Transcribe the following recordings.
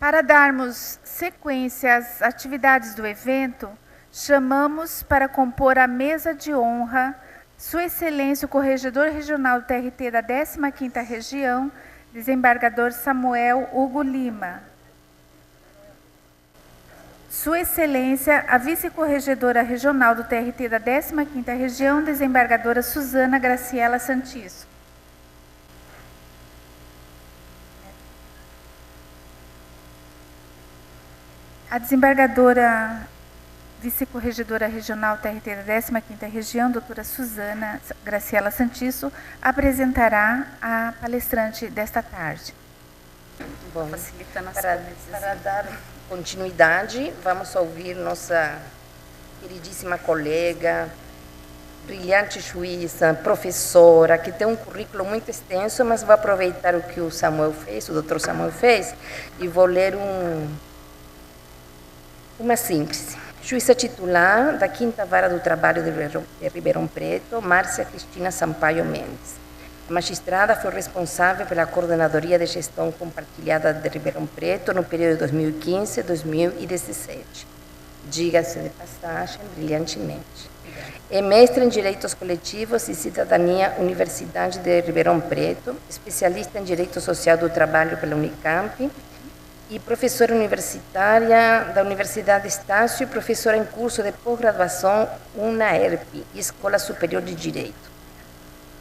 Para darmos sequência às atividades do evento, chamamos para compor a mesa de honra Sua Excelência o Corregedor Regional do TRT da 15ª Região, desembargador Samuel Hugo Lima. Sua Excelência, a Vice-Corregedora Regional do TRT da 15ª Região, desembargadora Suzana Graciela Santisso. A desembargadora Vice-Corregedora Regional TRT da 15ª Região, doutora Suzana Graciela Santisso, apresentará a palestrante desta tarde. Bom, para dar continuidade, vamos ouvir nossa queridíssima colega, brilhante juíza, professora, que tem um currículo muito extenso, mas vou aproveitar o que o Samuel fez, o doutor Samuel fez, e vou ler uma síntese. Juíza titular da 5ª Vara do Trabalho de Ribeirão Preto, Márcia Cristina Sampaio Mendes. A magistrada foi responsável pela Coordenadoria de Gestão Compartilhada de Ribeirão Preto no período 2015-2017. Diga-se de passagem, brilhantemente. É mestre em Direitos Coletivos e Cidadania Universidade de Ribeirão Preto, especialista em Direito Social do Trabalho pela Unicamp, e professora universitária da Universidade Estácio e professora em curso de pós-graduação UNAERP, Escola Superior de Direito.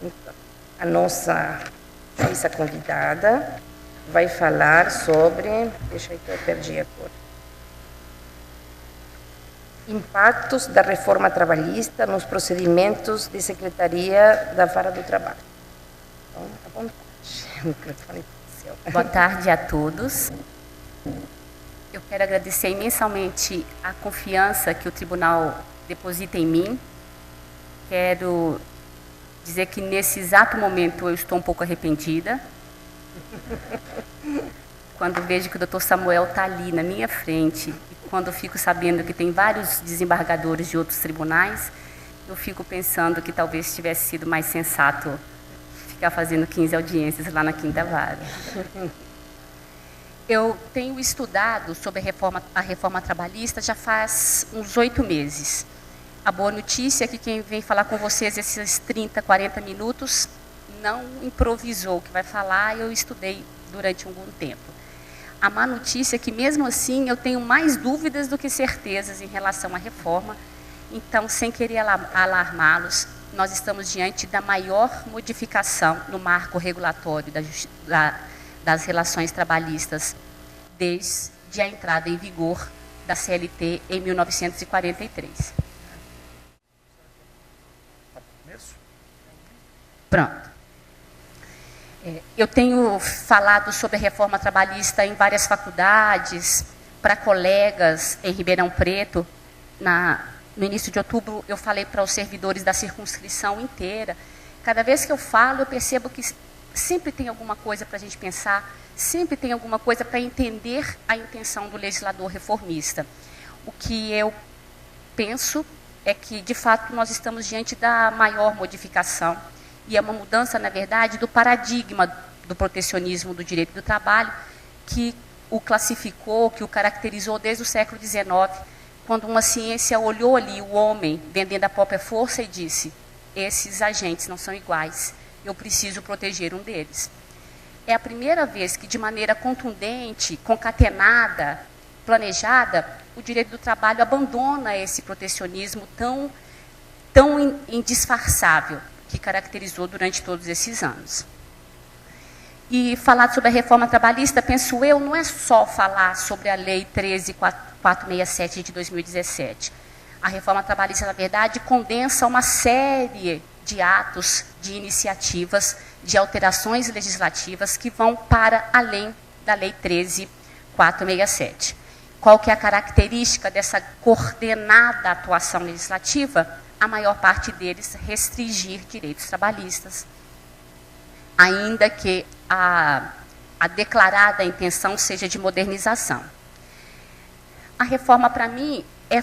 Então, a nossa juíza convidada vai falar sobre, deixa aí que eu perdi a cor, impactos da reforma trabalhista nos procedimentos de secretaria da Vara do Trabalho. Então, à vontade, o microfone é seu. Boa tarde a todos. Eu quero agradecer imensamente a confiança que o tribunal deposita em mim. Quero dizer que nesse exato momento eu estou um pouco arrependida. Quando vejo que o doutor Samuel está ali na minha frente, e quando eu fico sabendo que tem vários desembargadores de outros tribunais, eu fico pensando que talvez tivesse sido mais sensato ficar fazendo 15 audiências lá na 5ª Vara. Eu tenho estudado sobre a reforma trabalhista já faz uns 8 meses. A boa notícia é que quem vem falar com vocês esses 30, 40 minutos não improvisou o que vai falar, eu estudei durante algum tempo. A má notícia é que, mesmo assim, eu tenho mais dúvidas do que certezas em relação à reforma. Então, sem querer alarmá-los, nós estamos diante da maior modificação no marco regulatório das relações trabalhistas desde a entrada em vigor da CLT em 1943. Pronto. Eu tenho falado sobre a reforma trabalhista em várias faculdades, para colegas em Ribeirão Preto. No início de outubro, eu falei para os servidores da circunscrição inteira. Cada vez que eu falo, eu percebo que sempre tem alguma coisa para a gente pensar, sempre tem alguma coisa para entender a intenção do legislador reformista. O que eu penso é que, de fato, nós estamos diante da maior modificação, e é uma mudança, na verdade, do paradigma do protecionismo do direito do trabalho, que o classificou, que o caracterizou desde o século XIX, quando uma ciência olhou ali o homem vendendo a própria força e disse: esses agentes não são iguais, eu preciso proteger um deles. É a primeira vez que, de maneira contundente, concatenada, planejada, o direito do trabalho abandona esse protecionismo tão indisfarçável que caracterizou durante todos esses anos. E falar sobre a reforma trabalhista, penso eu, não é só falar sobre a Lei 13.467 de 2017. A reforma trabalhista, na verdade, condensa uma série de atos, de iniciativas, de alterações legislativas que vão para além da Lei 13.467. Qual que é a característica dessa coordenada atuação legislativa? A maior parte deles restringir direitos trabalhistas, ainda que a declarada intenção seja de modernização. A reforma, para mim, é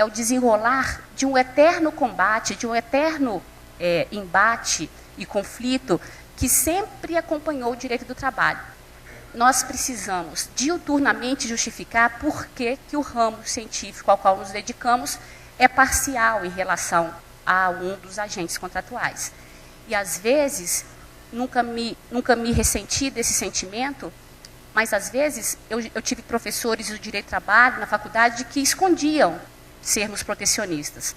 o desenrolar de um eterno combate, de um eterno embate e conflito que sempre acompanhou o direito do trabalho. nós precisamos diuturnamente justificar por que o ramo científico ao qual nos dedicamos é parcial em relação a um dos agentes contratuais. E, às vezes, nunca me ressenti desse sentimento, mas, às vezes, eu tive professores do direito do trabalho na faculdade que escondiam sermos protecionistas.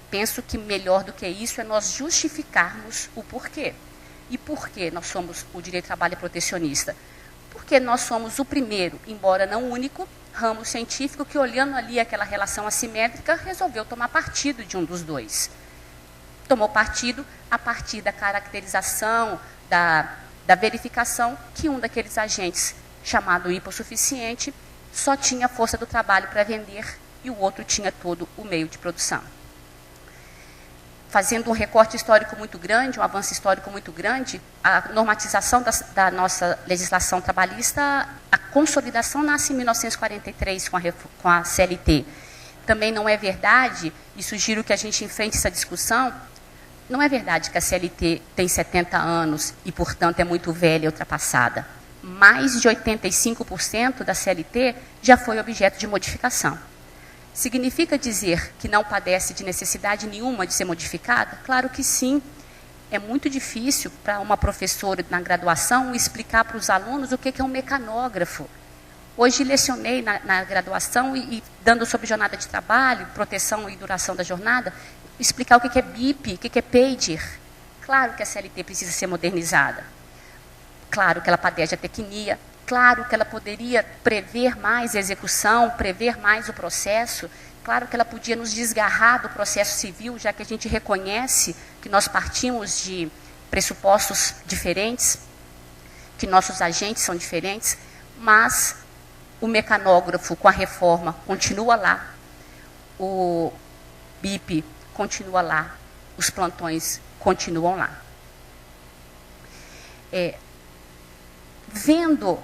Penso que melhor do que isso é nós justificarmos o porquê. E por que nós somos o direito do trabalho protecionista? Porque nós somos o primeiro, embora não único, ramo científico que, olhando ali aquela relação assimétrica, resolveu tomar partido de um dos dois. Tomou partido a partir da caracterização, da verificação que um daqueles agentes, chamado hipossuficiente, só tinha força do trabalho para vender e o outro tinha todo o meio de produção. Fazendo um recorte histórico muito grande, um avanço histórico muito grande, a normatização da nossa legislação trabalhista, a consolidação nasce em 1943 com a CLT. Também não é verdade, e sugiro que a gente enfrente essa discussão, não é verdade que a CLT tem 70 anos e, portanto, é muito velha e ultrapassada. Mais de 85% da CLT já foi objeto de modificação. Significa dizer que não padece de necessidade nenhuma de ser modificada? Claro que sim. É muito difícil para uma professora na graduação explicar para os alunos o que é um mecanógrafo. Hoje lecionei na graduação e dando sobre jornada de trabalho, proteção e duração da jornada, explicar o que é BIP, o que é pager. Claro que a CLT precisa ser modernizada. Claro que ela padece de tecnia. Claro que ela poderia prever mais a execução, prever mais o processo. Claro que ela podia nos desgarrar do processo civil, já que a gente reconhece que nós partimos de pressupostos diferentes, que nossos agentes são diferentes, mas o mecanógrafo com a reforma continua lá, o BIP continua lá, os plantões continuam lá. Vendo,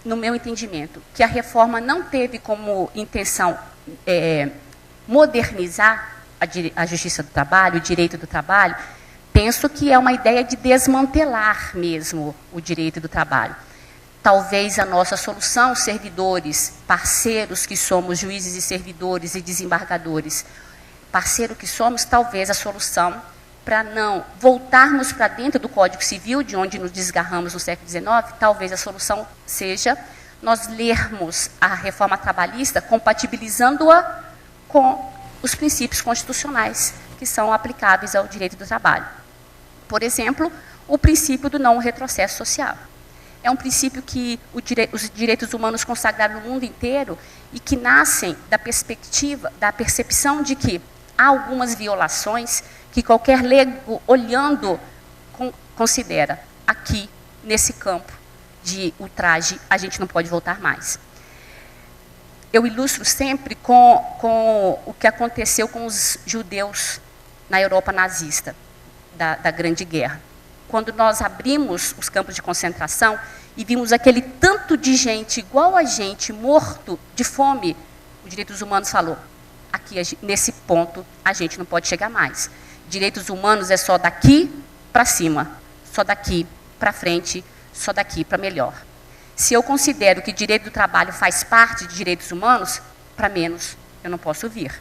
no meu entendimento, que a reforma não teve como intenção modernizar a justiça do trabalho, o direito do trabalho, penso que é uma ideia de desmantelar mesmo o direito do trabalho. Talvez a nossa solução, servidores, parceiros que somos, juízes e servidores e desembargadores, parceiro que somos, talvez a solução para não voltarmos para dentro do Código Civil, de onde nos desgarramos no século XIX, talvez a solução seja nós lermos a reforma trabalhista compatibilizando-a com os princípios constitucionais que são aplicáveis ao direito do trabalho. Por exemplo, o princípio do não retrocesso social. É um princípio que os direitos humanos consagraram no mundo inteiro e que nascem da perspectiva, da percepção de que há algumas violações que qualquer leigo, olhando, considera aqui, nesse campo de ultraje, a gente não pode voltar mais. Eu ilustro sempre com o que aconteceu com os judeus na Europa nazista, da Grande Guerra. Quando nós abrimos os campos de concentração e vimos aquele tanto de gente, igual a gente, morto de fome, os direitos humanos falou, aqui, nesse ponto, a gente não pode chegar mais. Direitos humanos é só daqui para cima, só daqui para frente, só daqui para melhor. Se eu considero que direito do trabalho faz parte de direitos humanos, para menos eu não posso vir.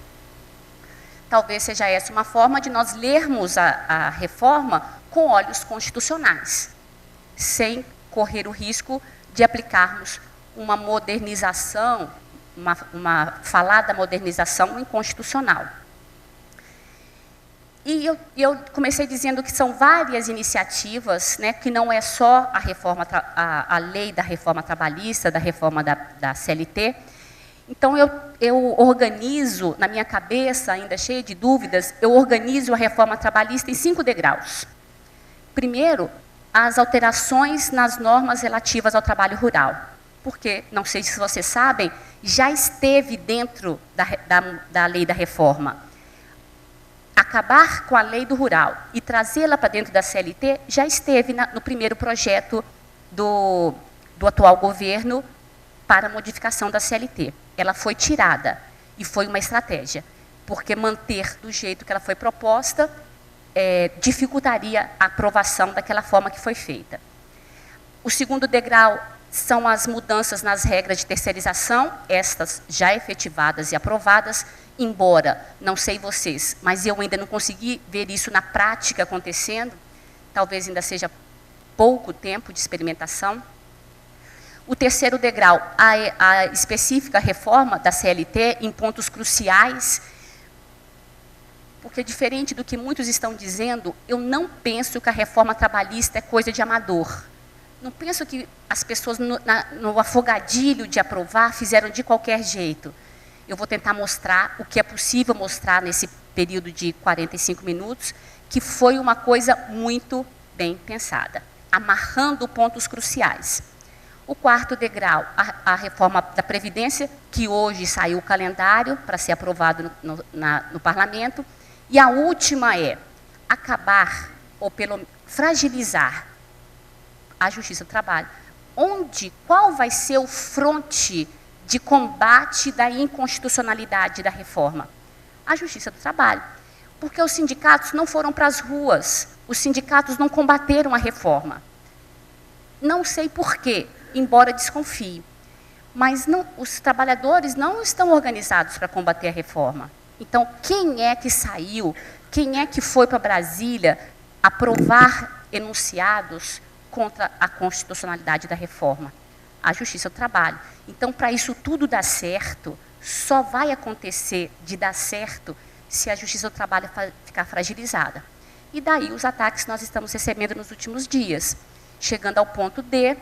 Talvez seja essa uma forma de nós lermos a reforma com olhos constitucionais, sem correr o risco de aplicarmos uma modernização, uma falada modernização inconstitucional. E eu comecei dizendo que são várias iniciativas, né, que não é só a lei da reforma trabalhista, da reforma da CLT. Então, eu organizo, na minha cabeça, ainda cheia de dúvidas, eu organizo a reforma trabalhista em 5 degraus. Primeiro, as alterações nas normas relativas ao trabalho rural. Porque, não sei se vocês sabem, já esteve dentro da lei da reforma. Acabar com a lei do rural e trazê-la para dentro da CLT já esteve no primeiro projeto do atual governo para a modificação da CLT. Ela foi tirada e foi uma estratégia, porque manter do jeito que ela foi proposta dificultaria a aprovação daquela forma que foi feita. O segundo degrau são as mudanças nas regras de terceirização, estas já efetivadas e aprovadas, embora, não sei vocês, mas eu ainda não consegui ver isso na prática acontecendo, talvez ainda seja pouco tempo de experimentação. O terceiro degrau, a específica reforma da CLT em pontos cruciais, porque diferente do que muitos estão dizendo, eu não penso que a reforma trabalhista é coisa de amador. Não penso que as pessoas, no afogadilho de aprovar, fizeram de qualquer jeito. Eu vou tentar mostrar o que é possível mostrar nesse período de 45 minutos, que foi uma coisa muito bem pensada, amarrando pontos cruciais. O quarto degrau, a reforma da Previdência, que hoje saiu o calendário para ser aprovado no Parlamento. E a última é acabar, ou pelo fragilizar, a Justiça do Trabalho. Qual vai ser o fronte de combate da inconstitucionalidade da reforma? A Justiça do Trabalho. Porque os sindicatos não foram para as ruas, os sindicatos não combateram a reforma. Não sei por quê, embora desconfie. Mas os trabalhadores não estão organizados para combater a reforma. Então, quem é que saiu, quem é que foi para Brasília aprovar enunciados contra a constitucionalidade da reforma? A Justiça do Trabalho. Então, para isso tudo dar certo, só vai acontecer de dar certo se a Justiça do Trabalho ficar fragilizada. E daí os ataques que nós estamos recebendo nos últimos dias, chegando ao ponto de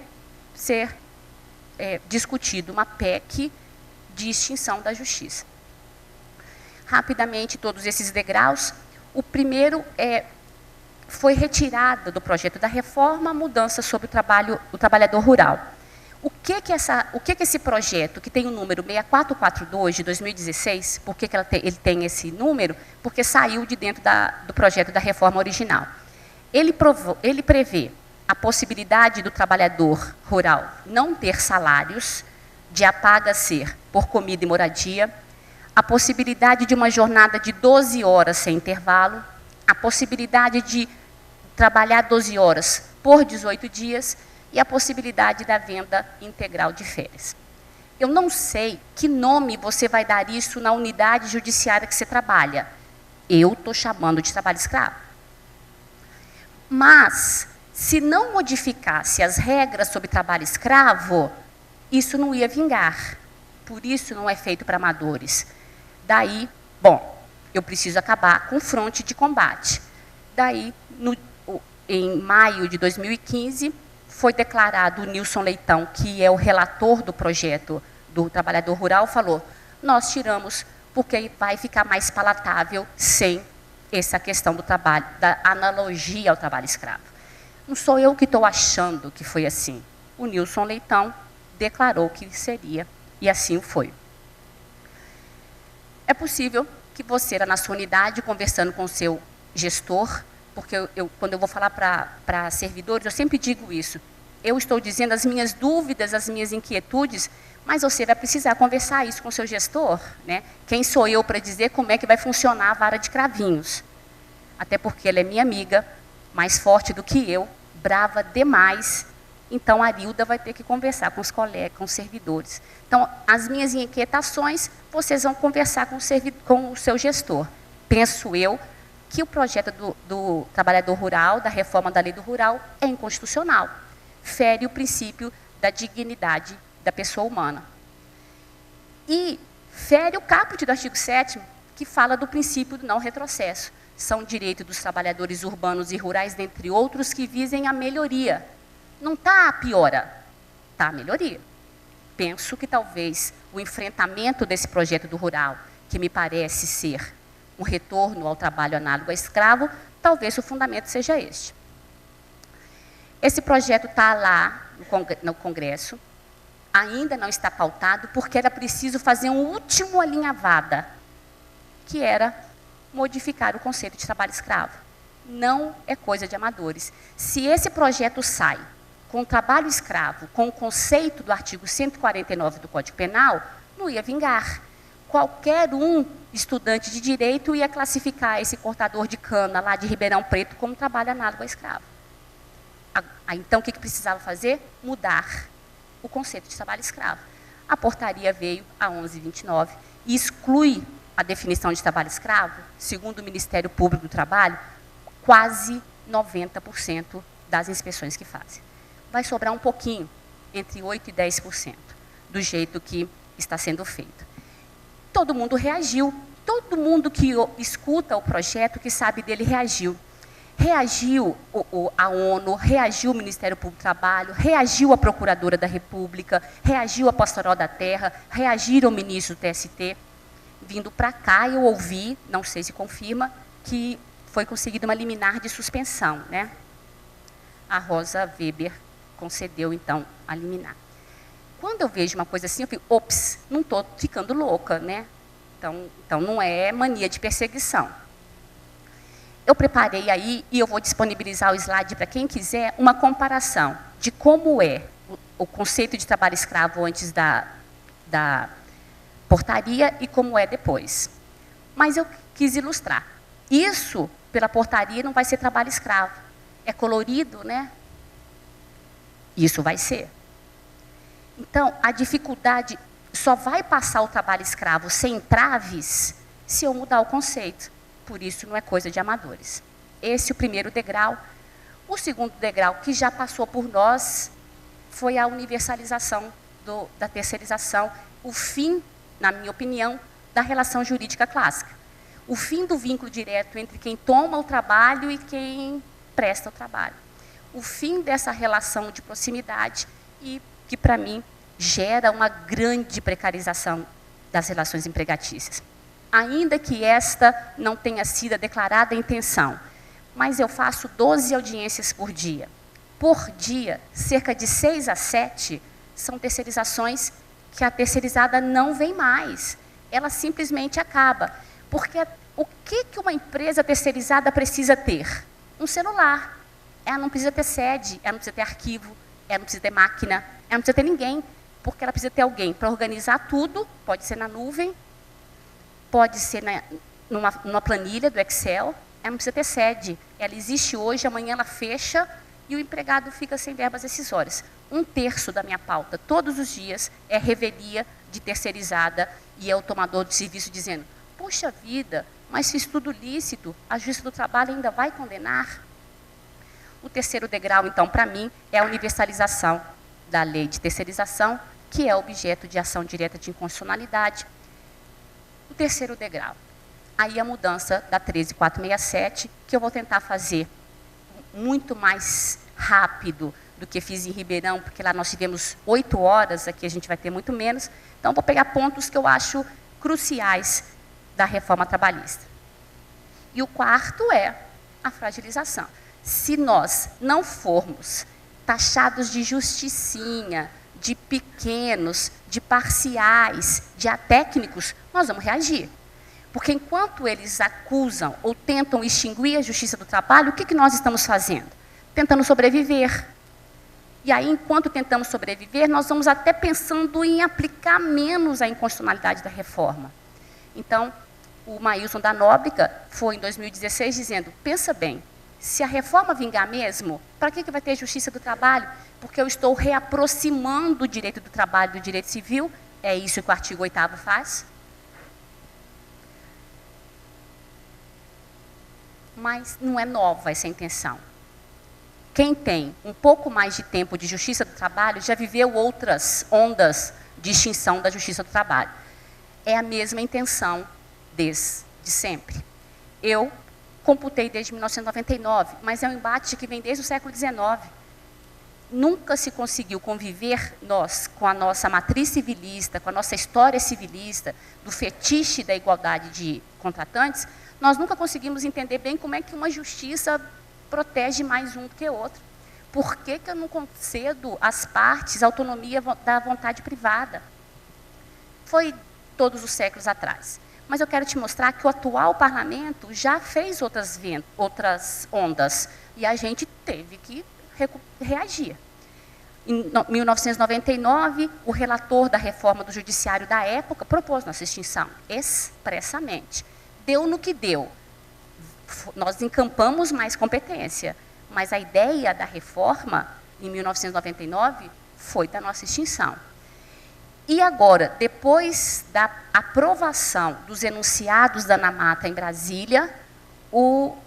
ser discutido uma PEC de extinção da Justiça. Rapidamente, todos esses degraus. O primeiro foi retirada do projeto da reforma a mudança sobre o trabalhador rural. O que esse projeto, que tem o número 6442 de 2016, por que ele tem esse número? Porque saiu de dentro do projeto da reforma original. Ele prevê a possibilidade do trabalhador rural não ter salários, de a paga ser por comida e moradia, a possibilidade de uma jornada de 12 horas sem intervalo, a possibilidade de trabalhar 12 horas por 18 dias e a possibilidade da venda integral de férias. Eu não sei que nome você vai dar isso na unidade judiciária que você trabalha. Eu estou chamando de trabalho escravo. Mas, se não modificasse as regras sobre trabalho escravo, isso não ia vingar. Por isso não é feito para amadores. Daí, eu preciso acabar com o fronte de combate. Daí, em maio de 2015, foi declarado o Nilson Leitão, que é o relator do projeto do trabalhador rural, falou, nós tiramos porque vai ficar mais palatável sem essa questão do trabalho, da analogia ao trabalho escravo. Não sou eu que estou achando que foi assim. O Nilson Leitão declarou que seria, e assim foi. É possível que você, na sua unidade, conversando com o seu gestor, porque quando eu vou falar para servidores, eu sempre digo isso. Eu estou dizendo as minhas dúvidas, as minhas inquietudes, mas você vai precisar conversar isso com o seu gestor, né? Quem sou eu para dizer como é que vai funcionar a vara de cravinhos? Até porque ela é minha amiga, mais forte do que eu, brava demais. Então, a Arilda vai ter que conversar com os colegas, com os servidores. Então, as minhas inquietações, vocês vão conversar com o seu gestor. Penso eu que o projeto do trabalhador rural, da reforma da lei do rural, é inconstitucional. Fere o princípio da dignidade da pessoa humana. E fere o caput do artigo 7º, que fala do princípio do não retrocesso. São direitos dos trabalhadores urbanos e rurais, dentre outros, que visem a melhoria. Não está a piora, está a melhoria. Penso que talvez o enfrentamento desse projeto do rural, que me parece ser um retorno ao trabalho análogo a escravo, talvez o fundamento seja este. Esse projeto está lá no Congresso, ainda não está pautado, porque era preciso fazer um último alinhavada, que era modificar o conceito de trabalho escravo. Não é coisa de amadores. Se esse projeto sai com o trabalho escravo, com o conceito do artigo 149 do Código Penal, não ia vingar. Qualquer estudante de direito ia classificar esse cortador de cana lá de Ribeirão Preto como trabalho análogo a escravo. Então, o que precisava fazer? Mudar. o conceito de trabalho escravo. A portaria veio a 1129 e exclui a definição de trabalho escravo, segundo o Ministério Público do Trabalho, quase 90% das inspeções que fazem. Vai sobrar um pouquinho, entre 8% e 10%, do jeito que está sendo feito. Todo mundo reagiu, todo mundo que escuta o projeto, que sabe dele, reagiu. Reagiu a ONU, reagiu o Ministério Público do Trabalho, reagiu a Procuradora da República, reagiu a Pastoral da Terra, reagiram o ministro do TST. Vindo para cá, eu ouvi, não sei se confirma, que foi conseguida uma liminar de suspensão, né? A Rosa Weber concedeu, então, a liminar. Quando eu vejo uma coisa assim, eu fico, ops, não estou ficando louca, né? Então, não é mania de perseguição. Eu preparei aí, e eu vou disponibilizar o slide para quem quiser, uma comparação de como é o conceito de trabalho escravo antes da portaria e como é depois. Mas eu quis ilustrar. Isso, pela portaria, não vai ser trabalho escravo. É colorido, né? Isso vai ser. Então, a dificuldade só vai passar o trabalho escravo sem entraves se eu mudar o conceito. Por isso, não é coisa de amadores. Esse é o primeiro degrau. O segundo degrau, que já passou por nós, foi a universalização da terceirização. O fim, na minha opinião, da relação jurídica clássica. O fim do vínculo direto entre quem toma o trabalho e quem presta o trabalho. O fim dessa relação de proximidade e que, para mim, gera uma grande precarização das relações empregatícias. Ainda que esta não tenha sido a declarada intenção, mas eu faço 12 audiências por dia. Por dia, cerca de 6 a 7 são terceirizações que a terceirizada não vem mais. Ela simplesmente acaba. Porque o que uma empresa terceirizada precisa ter? Um celular. Ela não precisa ter sede, ela não precisa ter arquivo, ela não precisa ter máquina, ela não precisa ter ninguém, porque ela precisa ter alguém para organizar tudo, pode ser na nuvem, pode ser numa planilha do Excel, ela não precisa ter sede. Ela existe hoje, amanhã ela fecha e o empregado fica sem verbas decisórias. 1/3 da minha pauta, todos os dias, é revelia de terceirizada e é o tomador de serviço dizendo, puxa vida, mas fiz tudo lícito, a Justiça do Trabalho ainda vai condenar? O terceiro degrau, então, para mim, é a universalização da lei de terceirização, que é objeto de ação direta de inconstitucionalidade. O terceiro degrau, aí a mudança da 13.467, que eu vou tentar fazer muito mais rápido do que fiz em Ribeirão, porque lá nós tivemos 8 horas, aqui a gente vai ter muito menos. Então, vou pegar pontos que eu acho cruciais da reforma trabalhista. E o quarto é a fragilização. Se nós não formos taxados de justicinha, de pequenos, de parciais, de atécnicos, nós vamos reagir. Porque enquanto eles acusam ou tentam extinguir a Justiça do Trabalho, o que nós estamos fazendo? Tentando sobreviver. E aí, enquanto tentamos sobreviver, nós vamos até pensando em aplicar menos a inconstitucionalidade da reforma. Então, o Maílson da Nóbrega foi, em 2016, dizendo, pensa bem, se a reforma vingar mesmo, para que vai ter Justiça do Trabalho? Porque eu estou reaproximando o direito do trabalho do direito civil, é isso que o artigo 8º faz. Mas não é nova essa intenção. Quem tem um pouco mais de tempo de Justiça do Trabalho já viveu outras ondas de extinção da Justiça do Trabalho. É a mesma intenção desde sempre. Eu computei desde 1999, mas é um embate que vem desde o século XIX. Nunca se conseguiu conviver nós com a nossa matriz civilista, com a nossa história civilista, do fetiche da igualdade de contratantes, nós nunca conseguimos entender bem como é que uma justiça protege mais um do que outro. Por que eu não concedo às partes a autonomia da vontade privada? Foi todos os séculos atrás. Mas eu quero te mostrar que o atual parlamento já fez outras ondas e a gente teve que reagir. Em 1999, o relator da reforma do judiciário da época propôs nossa extinção, expressamente. Deu no que deu. Nós encampamos mais competência, mas a ideia da reforma, em 1999, foi da nossa extinção. E agora, depois da aprovação dos enunciados da ANAMATA em Brasília, o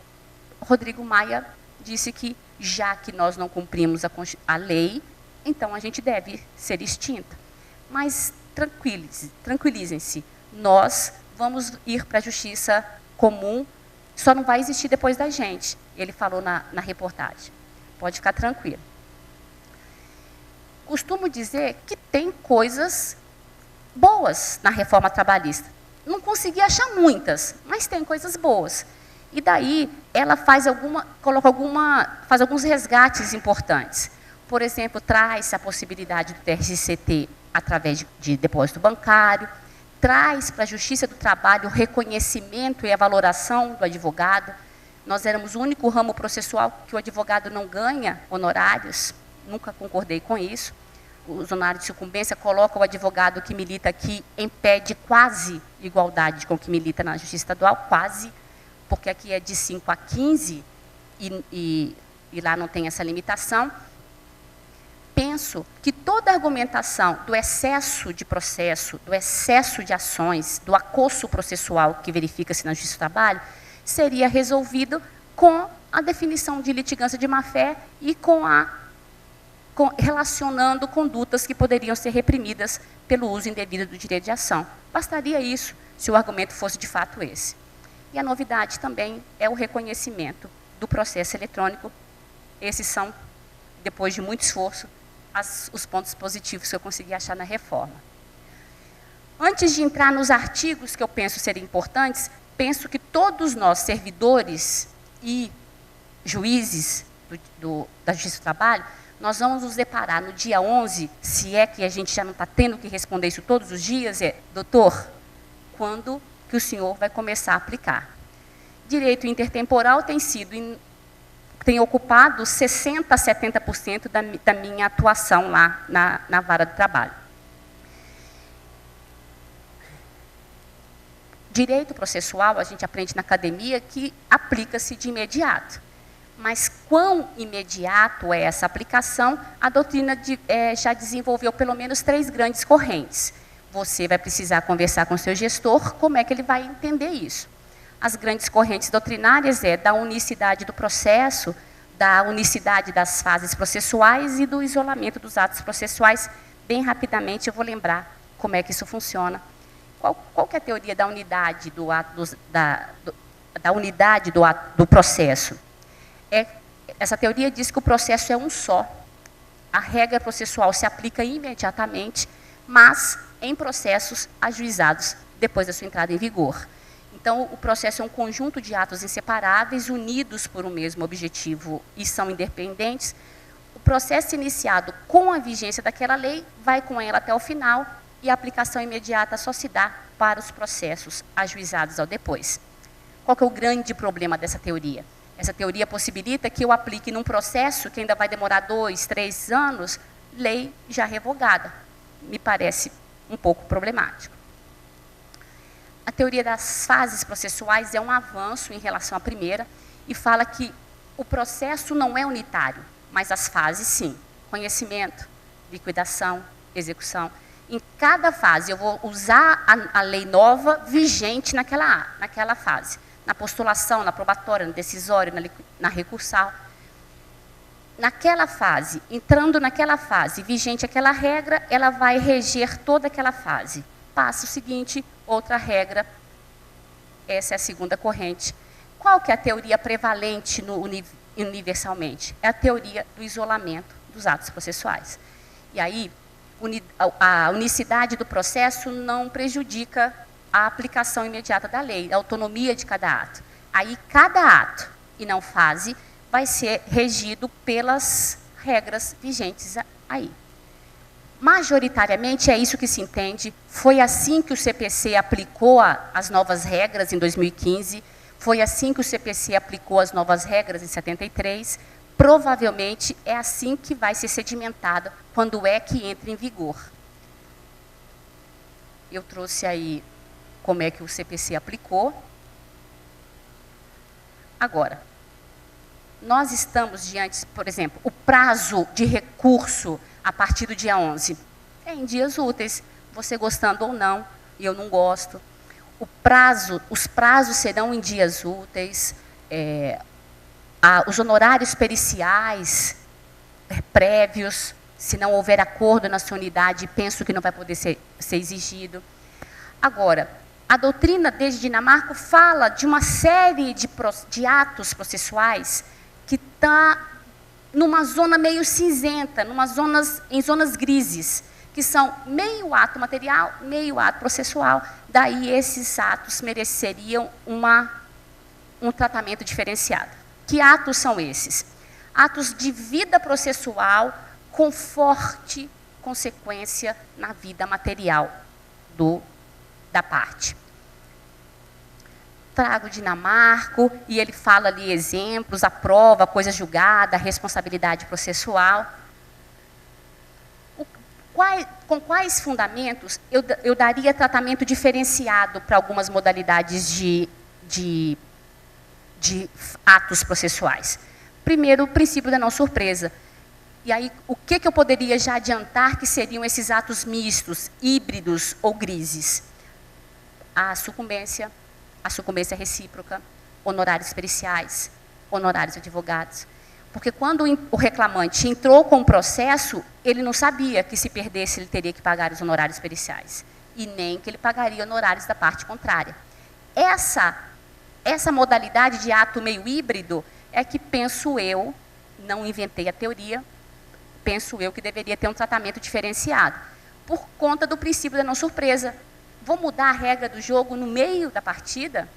Rodrigo Maia disse que, já que nós não cumprimos a lei, então a gente deve ser extinta. Mas tranquilizem-se, nós vamos ir para a justiça comum, só não vai existir depois da gente. Ele falou na reportagem. Pode ficar tranquilo. Costumo dizer que tem coisas boas na reforma trabalhista. Não consegui achar muitas, mas tem coisas boas. E daí ela faz alguns resgates importantes. Por exemplo, traz a possibilidade do TRC-CT através de depósito bancário, traz para a Justiça do Trabalho o reconhecimento e a valoração do advogado. Nós éramos o único ramo processual que o advogado não ganha honorários, nunca concordei com isso. Os honorários de sucumbência colocam o advogado que milita aqui em pé de quase igualdade com o que milita na Justiça Estadual, quase, porque aqui é de 5 a 15 e lá não tem essa limitação. Penso que toda a argumentação do excesso de processo, do excesso de ações, do acosso processual que verifica-se na Justiça do Trabalho, seria resolvido com a definição de litigância de má-fé e relacionando condutas que poderiam ser reprimidas pelo uso indevido do direito de ação. Bastaria isso, se o argumento fosse de fato esse. E a novidade também é o reconhecimento do processo eletrônico. Esses são, depois de muito esforço, os pontos positivos que eu consegui achar na reforma. Antes de entrar nos artigos que eu penso serem importantes, penso que todos nós, servidores e juízes da Justiça do Trabalho, nós vamos nos deparar no dia 11, se é que a gente já não está tendo que responder isso todos os dias, doutor, quando que o senhor vai começar a aplicar? Direito intertemporal tem ocupado 60% a 70% da minha atuação lá na vara do trabalho. Direito processual, a gente aprende na academia que aplica-se de imediato. Mas quão imediato é essa aplicação, a doutrina já desenvolveu pelo menos 3 grandes correntes. Você vai precisar conversar com o seu gestor, como é que ele vai entender isso. As grandes correntes doutrinárias da unicidade do processo, da unicidade das fases processuais e do isolamento dos atos processuais. Bem rapidamente eu vou lembrar como é que isso funciona. Qual que é a teoria da unidade do processo? Essa teoria diz que o processo é um só. A regra processual se aplica imediatamente, mas em processos ajuizados depois da sua entrada em vigor. Então, o processo é um conjunto de atos inseparáveis, unidos por um mesmo objetivo e são independentes. O processo iniciado com a vigência daquela lei vai com ela até o final e a aplicação imediata só se dá para os processos ajuizados ao depois. Qual que é o grande problema dessa teoria? Essa teoria possibilita que eu aplique num processo que ainda vai demorar 2, 3 anos, lei já revogada. Me parece um pouco problemático. A teoria das fases processuais é um avanço em relação à primeira e fala que o processo não é unitário, mas as fases sim. Conhecimento, liquidação, execução. Em cada fase eu vou usar a lei nova vigente naquela fase. Na postulação, na probatória, no decisório, na recursal. Naquela fase, entrando naquela fase, vigente aquela regra, ela vai reger toda aquela fase. Passo seguinte, outra regra. Essa é a segunda corrente. Qual que é a teoria prevalente universalmente? É a teoria do isolamento dos atos processuais. E aí, a unicidade do processo não prejudica a aplicação imediata da lei, a autonomia de cada ato. Aí, cada ato, e não fase, vai ser regido pelas regras vigentes aí. Majoritariamente é isso que se entende. Foi assim que o CPC aplicou as novas regras em 2015, foi assim que o CPC aplicou as novas regras em 73, provavelmente é assim que vai ser sedimentado quando é que entra em vigor. Eu trouxe aí como é que o CPC aplicou. Agora, nós estamos diante, por exemplo, o prazo de recurso a partir do dia 11? É em dias úteis, você gostando ou não, e eu não gosto. Os prazos serão em dias úteis, os honorários periciais prévios, se não houver acordo na sua unidade, penso que não vai poder ser exigido. Agora, a doutrina desde Dinamarca fala de uma série de atos processuais que está numa zona meio cinzenta, em zonas grises, que são meio ato material, meio ato processual. Daí esses atos mereceriam um tratamento diferenciado. Que atos são esses? Atos de vida processual com forte consequência na vida material da parte. Trago Dinamarca e ele fala ali exemplos, a prova, a coisa julgada, a responsabilidade processual. Com quais fundamentos eu daria tratamento diferenciado para algumas modalidades de atos processuais? Primeiro, o princípio da não surpresa. E aí, o que eu poderia já adiantar que seriam esses atos mistos, híbridos ou grises? A sucumbência recíproca, honorários periciais, honorários advogados. Porque quando o reclamante entrou com o processo, ele não sabia que se perdesse ele teria que pagar os honorários periciais, e nem que ele pagaria honorários da parte contrária. Essa modalidade de ato meio híbrido é que, penso eu, não inventei a teoria, penso eu que deveria ter um tratamento diferenciado, por conta do princípio da não surpresa. Vou mudar a regra do jogo no meio da partida?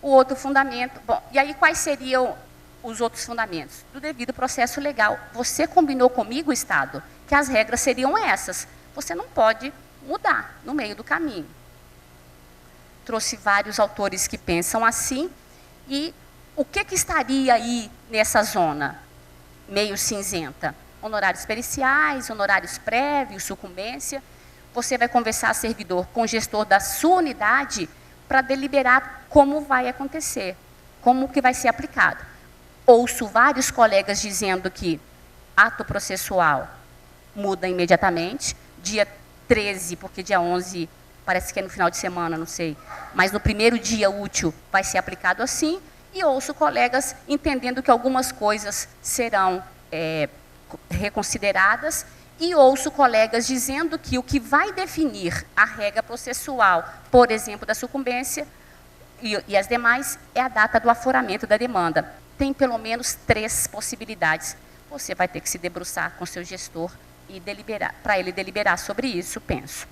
O outro fundamento... Bom, e aí quais seriam os outros fundamentos? Do devido processo legal. Você combinou comigo, Estado, que as regras seriam essas. Você não pode mudar no meio do caminho. Trouxe vários autores que pensam assim, e o que estaria aí nessa zona meio cinzenta? Honorários periciais, honorários prévios, sucumbência. Você vai conversar, servidor, com o gestor da sua unidade para deliberar como vai acontecer, como que vai ser aplicado. Ouço vários colegas dizendo que ato processual muda imediatamente, dia 13, porque dia 11 parece que é no final de semana, não sei, mas no primeiro dia útil vai ser aplicado assim, e ouço colegas entendendo que algumas coisas serão reconsideradas, e ouço colegas dizendo que o que vai definir a regra processual, por exemplo, da sucumbência e as demais, é a data do aforamento da demanda. Tem pelo menos 3 possibilidades. Você vai ter que se debruçar com seu gestor e deliberar, para ele deliberar sobre isso, penso.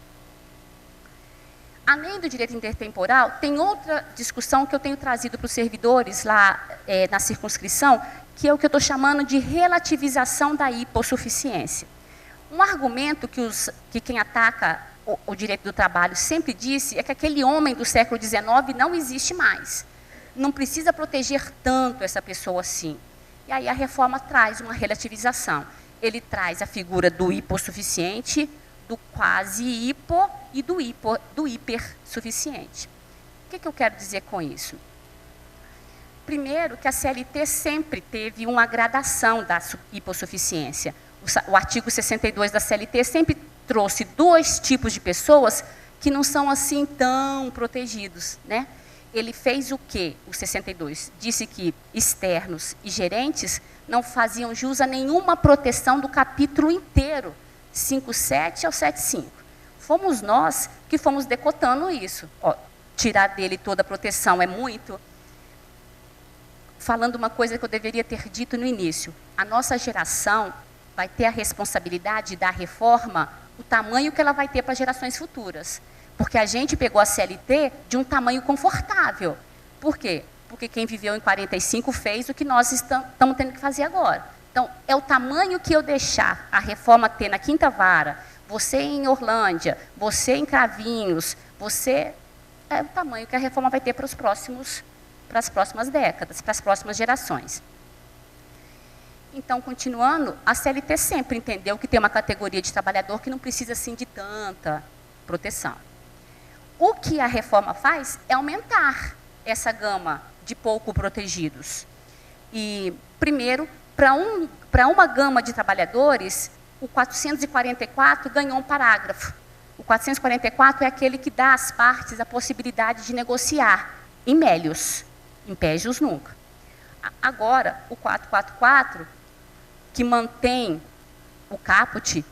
Além do direito intertemporal, tem outra discussão que eu tenho trazido para os servidores lá na circunscrição, que é o que eu estou chamando de relativização da hipossuficiência. Um argumento que quem ataca o direito do trabalho sempre disse é que aquele homem do século XIX não existe mais. Não precisa proteger tanto essa pessoa assim. E aí a reforma traz uma relativização. Ele traz a figura do hipossuficiente, do quase hipo e do hipersuficiente. O que eu quero dizer com isso? Primeiro, que a CLT sempre teve uma gradação da hipossuficiência. O artigo 62 da CLT sempre trouxe 2 tipos de pessoas que não são assim tão protegidos, né? Ele fez o quê? O 62 disse que externos e gerentes não faziam jus a nenhuma proteção do capítulo inteiro, 5.7 ao 7.5. Fomos nós que fomos decotando isso. Ó, tirar dele toda a proteção é muito. Falando uma coisa que eu deveria ter dito no início, a nossa geração vai ter a responsabilidade da reforma, o tamanho que ela vai ter para gerações futuras. Porque a gente pegou a CLT de um tamanho confortável. Por quê? Porque quem viveu em 45 fez o que nós estamos tendo que fazer agora. Então, é o tamanho que eu deixar a reforma ter na Quinta Vara, você em Orlândia, você em Cravinhos, é o tamanho que a reforma vai ter para as próximas décadas, para as próximas gerações. Então, continuando, a CLT sempre entendeu que tem uma categoria de trabalhador que não precisa assim de tanta proteção. O que a reforma faz é aumentar essa gama de pouco protegidos. E, primeiro, para uma gama de trabalhadores, o 444 ganhou um parágrafo. O 444 é aquele que dá às partes a possibilidade de negociar em mélios, em pégios nunca. Agora, o 444, que mantém o caput,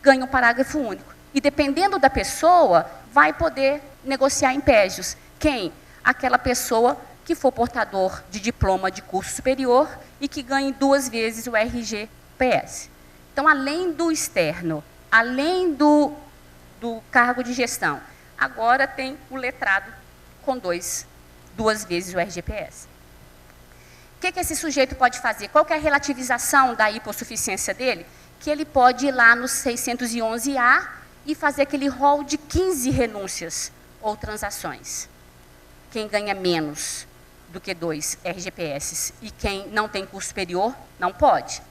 ganha um parágrafo único. E dependendo da pessoa, vai poder negociar em pégios. Quem? Aquela pessoa que for portador de diploma de curso superior e que ganhe 2 vezes o RGPS. Então, além do externo, além do cargo de gestão, agora tem o letrado com 2 vezes o RGPS. O que esse sujeito pode fazer? Qual que é a relativização da hipossuficiência dele? Que ele pode ir lá no 611A e fazer aquele rol de 15 renúncias ou transações. Quem ganha menos do que 2 RGPS e quem não tem curso superior, não pode.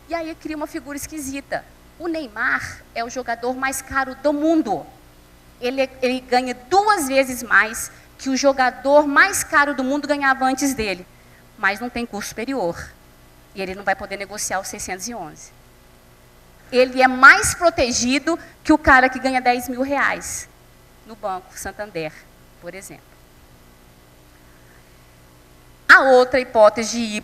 E aí cria uma figura esquisita. O Neymar é o jogador mais caro do mundo. Ele ganha 2 vezes mais que o jogador mais caro do mundo ganhava antes dele, mas não tem curso superior. E ele não vai poder negociar o 611. Ele é mais protegido que o cara que ganha 10 mil reais no Banco Santander, por exemplo. A outra hipótese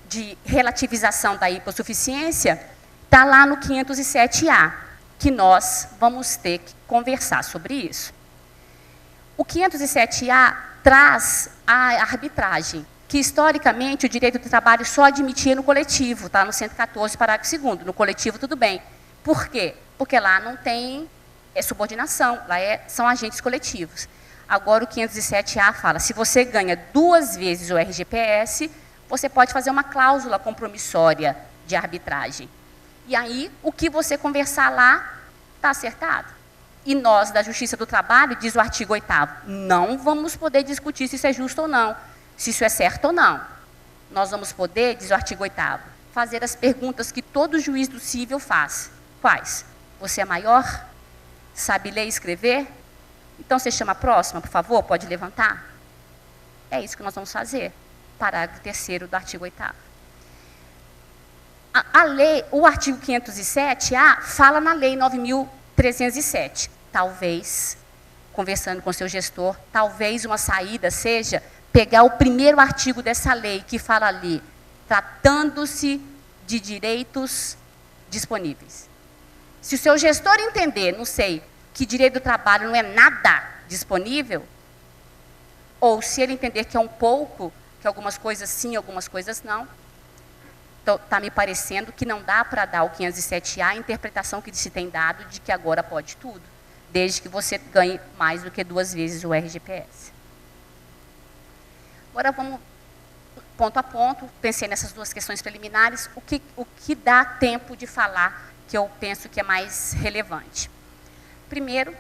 de relativização da hipossuficiência está lá no 507A, que nós vamos ter que conversar sobre isso. O 507A traz a arbitragem, que historicamente o direito do trabalho só admitia no coletivo, está no 114, parágrafo 2º. No coletivo, tudo bem. Por quê? Porque lá não tem subordinação, lá são agentes coletivos. Agora o 507A fala, se você ganha 2 vezes o RGPS, você pode fazer uma cláusula compromissória de arbitragem. E aí, o que você conversar lá, está acertado. E nós, da Justiça do Trabalho, diz o artigo 8º, não vamos poder discutir se isso é justo ou não, se isso é certo ou não. Nós vamos poder, diz o artigo 8º, fazer as perguntas que todo juiz do cível faz. Quais? Você é maior? Sabe ler e escrever? Então, você chama a próxima, por favor, pode levantar? É isso que nós vamos fazer. Parágrafo 3º do artigo 8º. A lei, o artigo 507A fala na lei 9.307. Talvez, conversando com seu gestor, talvez uma saída seja pegar o primeiro artigo dessa lei, que fala ali, tratando-se de direitos disponíveis. Se o seu gestor entender, não sei, que direito do trabalho não é nada disponível, ou se ele entender que é um pouco, que algumas coisas sim, algumas coisas não, então está me parecendo que não dá para dar o 507A a interpretação que se tem dado de que agora pode tudo, desde que você ganhe mais do que 2 vezes o RGPS. Agora vamos ponto a ponto, pensei nessas 2 questões preliminares, o que dá tempo de falar, que eu penso que é mais relevante. Primeiro,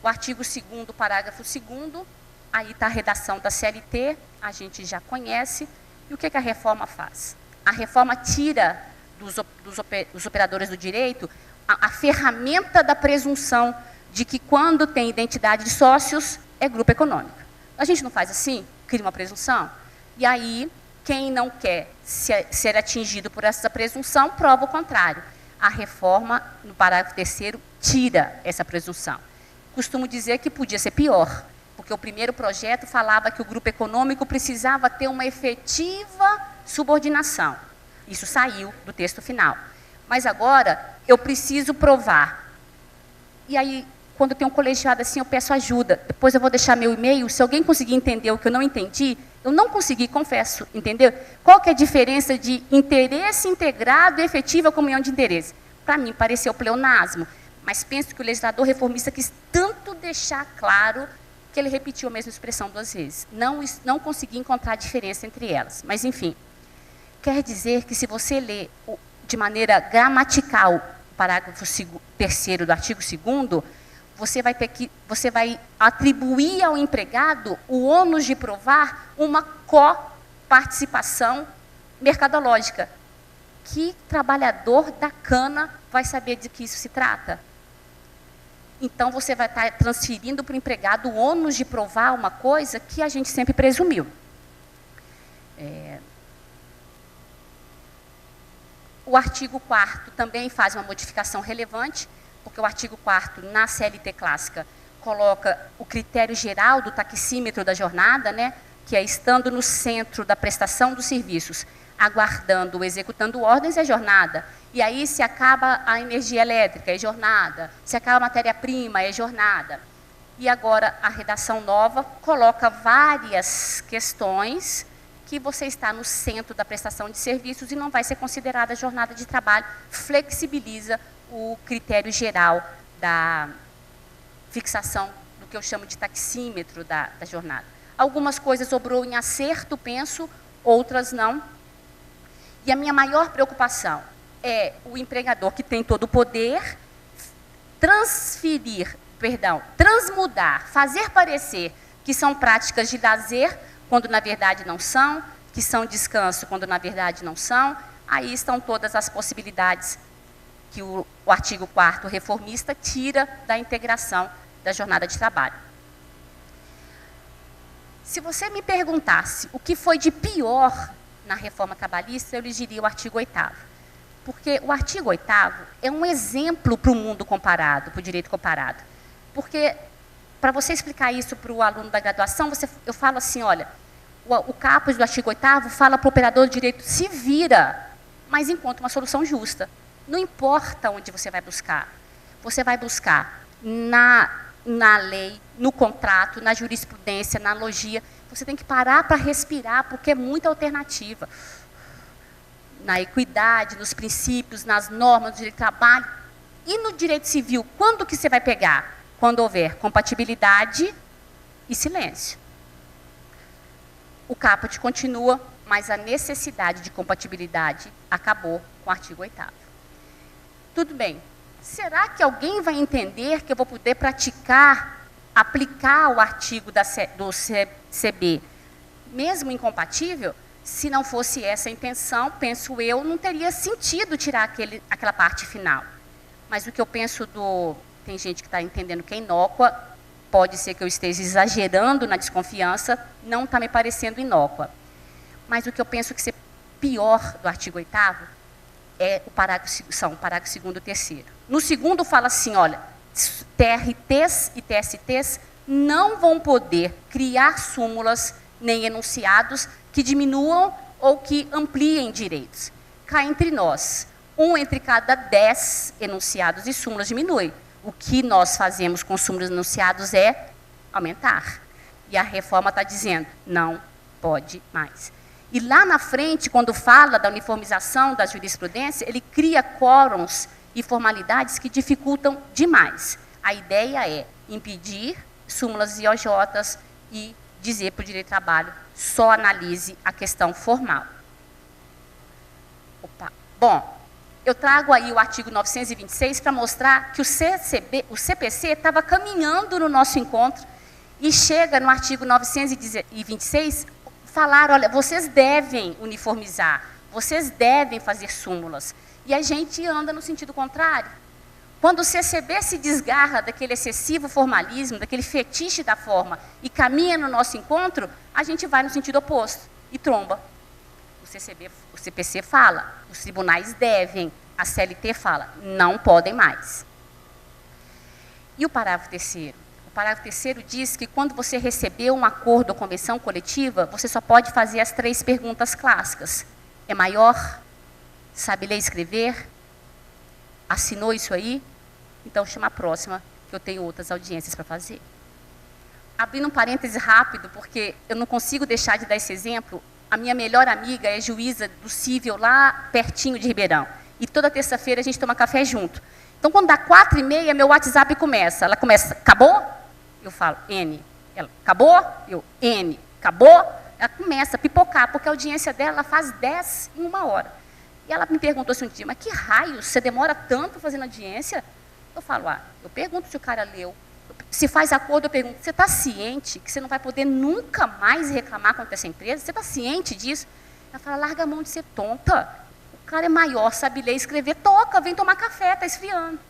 o artigo 2º, parágrafo 2º, aí está a redação da CLT, a gente já conhece, e o que a reforma faz? A reforma tira dos operadores do direito a ferramenta da presunção de que quando tem identidade de sócios, é grupo econômico. A gente não faz assim? Cria uma presunção? E aí, quem não quer ser atingido por essa presunção, prova o contrário. A reforma, no parágrafo 3º, tira essa presunção. Costumo dizer que podia ser pior, porque o primeiro projeto falava que o grupo econômico precisava ter uma efetiva subordinação. Isso saiu do texto final. Mas agora, eu preciso provar. E aí, quando tem um colegiado assim, eu peço ajuda. Depois eu vou deixar meu e-mail. Se alguém conseguir entender o que eu não entendi, eu não consegui, confesso, entendeu? Qual que é a diferença de interesse integrado e efetiva comunhão de interesse? Para mim, pareceu pleonasmo. Mas penso que o legislador reformista quis tanto deixar claro que ele repetiu a mesma expressão 2 vezes. Não consegui encontrar diferença entre elas. Mas, enfim, quer dizer que se você ler de maneira gramatical o parágrafo 3º do artigo 2º, você vai atribuir ao empregado o ônus de provar uma coparticipação mercadológica. Que trabalhador da cana vai saber de que isso se trata? Então, você vai estar transferindo para o empregado o ônus de provar uma coisa que a gente sempre presumiu. O artigo 4º também faz uma modificação relevante, porque o artigo 4º, na CLT clássica, coloca o critério geral do taxímetro da jornada, né, que é estando no centro da prestação dos serviços, aguardando ou executando ordens, é jornada. E aí, se acaba a energia elétrica, é jornada. Se acaba a matéria-prima, é jornada. E agora, a redação nova coloca várias questões que você está no centro da prestação de serviços e não vai ser considerada jornada de trabalho, flexibiliza o critério geral da fixação do que eu chamo de taxímetro da jornada. Algumas coisas sobrou em acerto, penso, outras não. E a minha maior preocupação é o empregador que tem todo o poder transmudar, fazer parecer que são práticas de lazer, quando na verdade não são, que são descanso, quando na verdade não são. Aí estão todas as possibilidades que o artigo 4º reformista tira da integração da jornada de trabalho. Se você me perguntasse o que foi de pior na reforma trabalhista, eu lhe diria o artigo 8º. Porque o artigo 8º é um exemplo para o mundo comparado, para o direito comparado. Porque, para você explicar isso para o aluno da graduação, eu falo assim, olha, o caput do artigo 8º fala para o operador de direito, se vira, mas encontra uma solução justa. Não importa onde você vai buscar na lei, no contrato, na jurisprudência, na logia. Você tem que parar para respirar, porque é muita alternativa. Na equidade, nos princípios, nas normas do direito do trabalho. E no direito civil, quando que você vai pegar? Quando houver compatibilidade e silêncio. O caput continua, mas a necessidade de compatibilidade acabou com o artigo 8º. Tudo bem. Será que alguém vai entender que eu vou poder aplicar o artigo do CB, mesmo incompatível? Se não fosse essa a intenção, penso eu, não teria sentido tirar aquela parte final. Mas o que eu penso tem gente que está entendendo que é inócua, pode ser que eu esteja exagerando na desconfiança, não está me parecendo inócua. Mas o que eu penso que ser pior do artigo 8º são o parágrafo 2º e 3º. No segundo fala assim, olha, TRTs e TSTs não vão poder criar súmulas nem enunciados que diminuam ou que ampliem direitos. Cá entre nós, entre cada 10 enunciados e súmulas diminui. O que nós fazemos com súmulas e enunciados é aumentar. E a reforma está dizendo, não pode mais. E lá na frente, quando fala da uniformização da jurisprudência, ele cria quórums e formalidades que dificultam demais. A ideia é impedir súmulas e OJs e dizer para o direito do trabalho, só analise a questão formal. Bom, eu trago aí o artigo 926 para mostrar que o CPC estava caminhando no nosso encontro e chega no artigo 926 falar, olha, vocês devem uniformizar, vocês devem fazer súmulas. E a gente anda no sentido contrário. Quando o CCB se desgarra daquele excessivo formalismo, daquele fetiche da forma, e caminha no nosso encontro, a gente vai no sentido oposto e tromba. O CPC fala, os tribunais devem, a CLT fala, não podem mais. E o parágrafo 3º? O parágrafo 3º diz que quando você recebeu um acordo ou convenção coletiva, você só pode fazer as 3 perguntas clássicas. É maior? Sabe ler e escrever? Assinou isso aí? Então chama a próxima, que eu tenho outras audiências para fazer. Abrindo um parêntese rápido, porque eu não consigo deixar de dar esse exemplo. A minha melhor amiga é juíza do cível lá pertinho de Ribeirão. E toda terça-feira a gente toma café junto. Então, quando dá 4h30, meu WhatsApp começa. Ela começa, acabou? Eu falo, N. Ela, acabou? Eu, N. Acabou? Ela começa a pipocar, porque a audiência dela ela faz 10 em 1 hora. E ela me perguntou assim um dia, mas que raio, você demora tanto fazendo audiência? Eu falo, eu pergunto se o cara leu. Se faz acordo, eu pergunto, você está ciente que você não vai poder nunca mais reclamar contra essa empresa? Você está ciente disso? Ela fala, larga a mão de ser tonta. O cara é maior, sabe ler e escrever, toca, vem tomar café, está esfriando.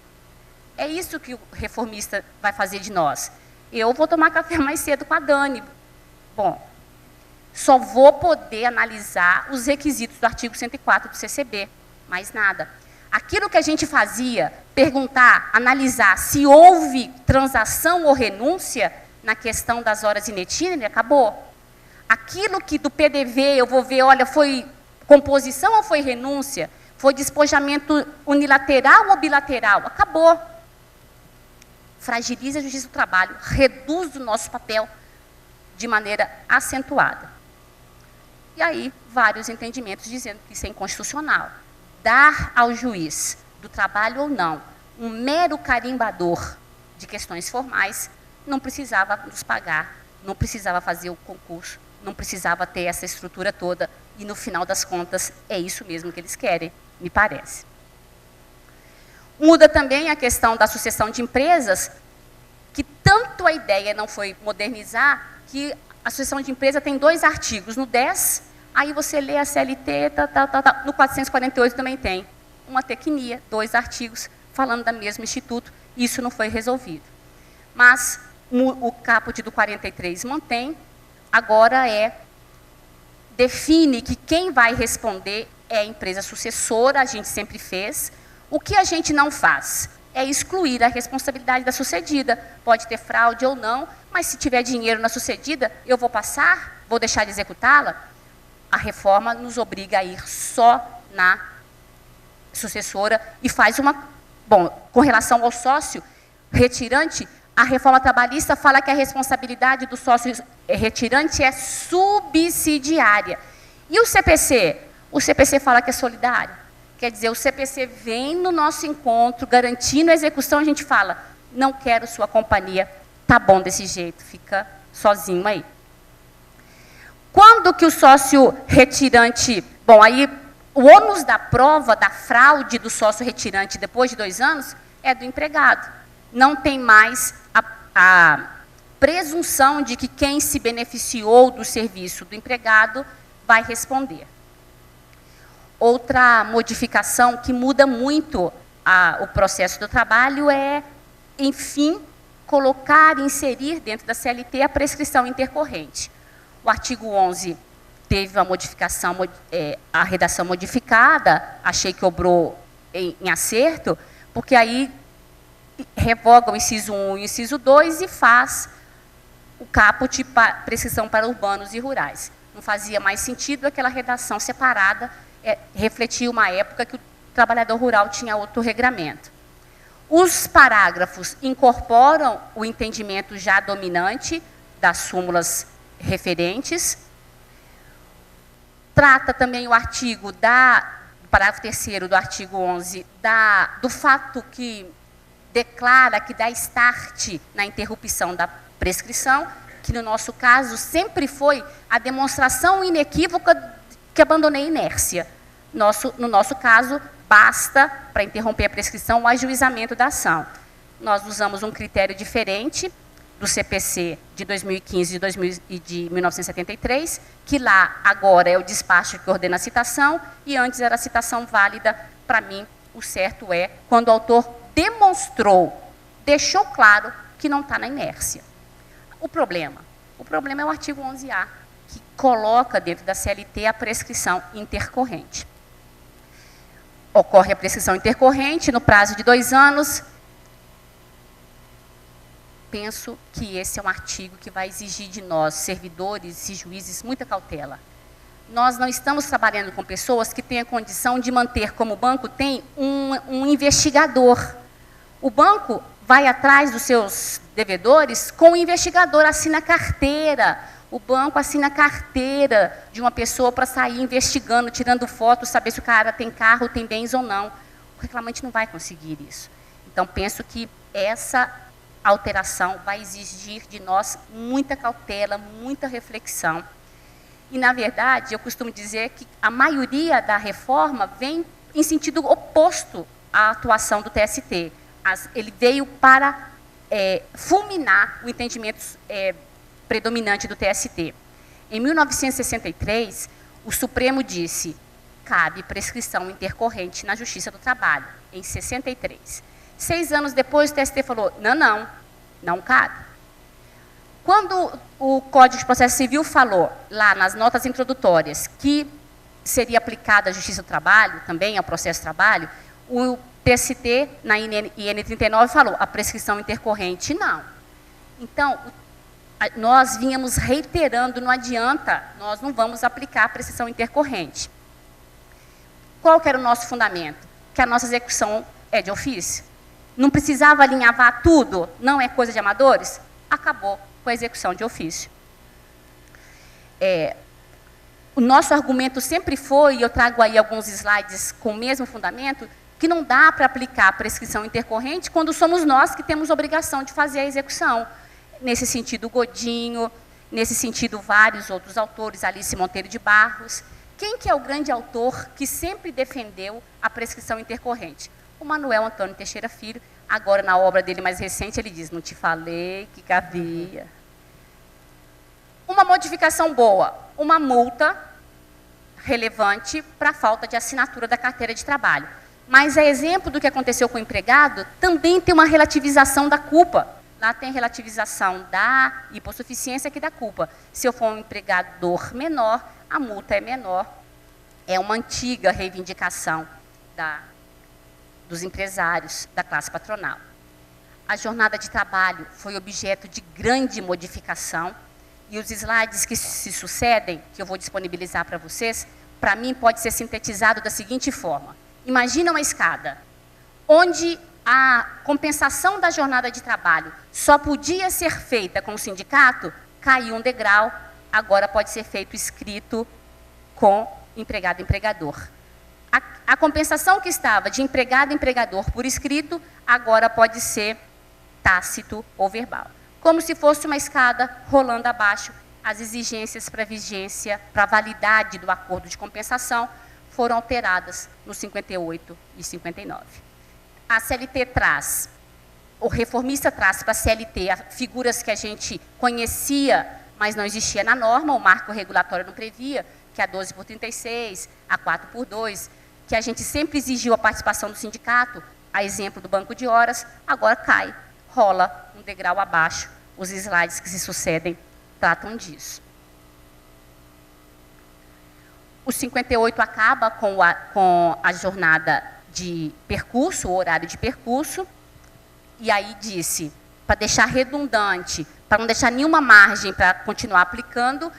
É isso que o reformista vai fazer de nós. Eu vou tomar café mais cedo com a Dani. Bom, só vou poder analisar os requisitos do artigo 104 do CCB. mais nada. Aquilo que a gente fazia, perguntar, analisar se houve transação ou renúncia na questão das horas in itinere, acabou. Aquilo que do PDV eu vou ver, olha, foi composição ou foi renúncia? Foi despojamento unilateral ou bilateral? Acabou. Fragiliza a justiça do trabalho, reduz o nosso papel de maneira acentuada. E aí, vários entendimentos dizendo que isso é inconstitucional. Dar ao juiz do trabalho ou não um mero carimbador de questões formais, não precisava nos pagar, não precisava fazer o concurso, não precisava ter essa estrutura toda, e no final das contas é isso mesmo que eles querem, me parece. Muda também a questão da sucessão de empresas, que tanto a ideia não foi modernizar, que a sucessão de empresa tem 2 artigos, no 10, aí você lê a CLT, no 448 também tem uma tecnia, 2 artigos, falando do mesmo instituto, isso não foi resolvido. Mas o caput do 43 mantém, agora define que quem vai responder é a empresa sucessora, a gente sempre fez. O que a gente não faz é excluir a responsabilidade da sucedida. Pode ter fraude ou não, mas se tiver dinheiro na sucedida, eu vou passar, vou deixar de executá-la? A reforma nos obriga a ir só na sucessora e faz uma... Bom, com relação ao sócio retirante, a reforma trabalhista fala que a responsabilidade do sócio retirante é subsidiária. E o CPC? O CPC fala que é solidário. Quer dizer, o CPC vem no nosso encontro, garantindo a execução, a gente fala, não quero sua companhia, tá bom desse jeito, fica sozinho aí. Quando que o sócio retirante... Bom, aí o ônus da prova da fraude do sócio retirante depois de 2 anos é do empregado. Não tem mais a presunção de que quem se beneficiou do serviço do empregado vai responder. Outra modificação que muda muito o processo do trabalho é, enfim, inserir dentro da CLT a prescrição intercorrente. O artigo 11 teve uma modificação, a redação modificada, achei que obrou em acerto, porque aí revoga o inciso 1 e o inciso 2 e faz o caput prescrição para urbanos e rurais. Não fazia mais sentido aquela redação separada, refletia uma época que o trabalhador rural tinha outro regramento. Os parágrafos incorporam o entendimento já dominante das súmulas referentes. Trata também o artigo parágrafo 3º do artigo 11, do fato que declara que dá start na interrupção da prescrição, que no nosso caso sempre foi a demonstração inequívoca que abandonei a inércia. No nosso caso, basta, para interromper a prescrição, o ajuizamento da ação. Nós usamos um critério diferente do CPC de 2015 e de 1973, que lá agora é o despacho que ordena a citação, e antes era a citação válida. Para mim, o certo é quando o autor deixou claro que não está na inércia. O problema é o artigo 11A, que coloca dentro da CLT a prescrição intercorrente. Ocorre a prescrição intercorrente no prazo de 2 anos. Penso que esse é um artigo que vai exigir de nós, servidores e juízes, muita cautela. Nós não estamos trabalhando com pessoas que têm a condição de manter, como o banco tem, um investigador. O banco vai atrás dos seus devedores com o investigador, assina carteira. O banco assina carteira de uma pessoa para sair investigando, tirando fotos, saber se o cara tem carro, tem bens ou não. O reclamante não vai conseguir isso. Então, penso que essa alteração vai exigir de nós muita cautela, muita reflexão. E, na verdade, eu costumo dizer que a maioria da reforma vem em sentido oposto à atuação do TST. Ele veio para fulminar o entendimento predominante do TST. Em 1963, o Supremo disse, cabe prescrição intercorrente na Justiça do Trabalho, em 63. 6 anos depois, o TST falou, não cabe. Quando o Código de Processo Civil falou, lá nas notas introdutórias, que seria aplicada à Justiça do Trabalho, também ao processo de trabalho, o TST, na IN 39, falou, a prescrição intercorrente não. Então, nós vínhamos reiterando, não adianta, nós não vamos aplicar a prescrição intercorrente. Qual que era o nosso fundamento? Que a nossa execução é de ofício. Não precisava alinhavar tudo, não é coisa de amadores? Acabou com a execução de ofício. O nosso argumento sempre foi, e eu trago aí alguns slides com o mesmo fundamento, que não dá para aplicar a prescrição intercorrente quando somos nós que temos obrigação de fazer a execução. Nesse sentido, Godinho, nesse sentido, vários outros autores, Alice Monteiro de Barros. Quem que é o grande autor que sempre defendeu a prescrição intercorrente? O Manuel Antônio Teixeira Filho. Agora, na obra dele mais recente, ele diz, não te falei que cabia. Uma modificação boa, uma multa relevante para a falta de assinatura da carteira de trabalho. Mas, a exemplo do que aconteceu com o empregado, também tem uma relativização da culpa. Lá tem relativização da hipossuficiência que da culpa. Se eu for um empregador menor, a multa é menor. É uma antiga reivindicação dos empresários da classe patronal. A jornada de trabalho foi objeto de grande modificação. E os slides que se sucedem, que eu vou disponibilizar para vocês, para mim pode ser sintetizado da seguinte forma. Imagina uma escada, onde a compensação da jornada de trabalho só podia ser feita com o sindicato, caiu um degrau, agora pode ser feito escrito com empregado e empregador. A compensação que estava de empregado e empregador por escrito, agora pode ser tácito ou verbal. Como se fosse uma escada rolando abaixo, as exigências para vigência, para validade do acordo de compensação, foram alteradas no 58 e 59. A CLT traz, o reformista traz para a CLT figuras que a gente conhecia, mas não existia na norma, o marco regulatório não previa, que é a 12 por 36, a 4 por 2, que a gente sempre exigiu a participação do sindicato, a exemplo do banco de horas, agora cai, rola um degrau abaixo. Os slides que se sucedem tratam disso. O 58 acaba com a jornada de percurso, o horário de percurso, e aí disse, para deixar redundante, para não deixar nenhuma margem para continuar aplicando,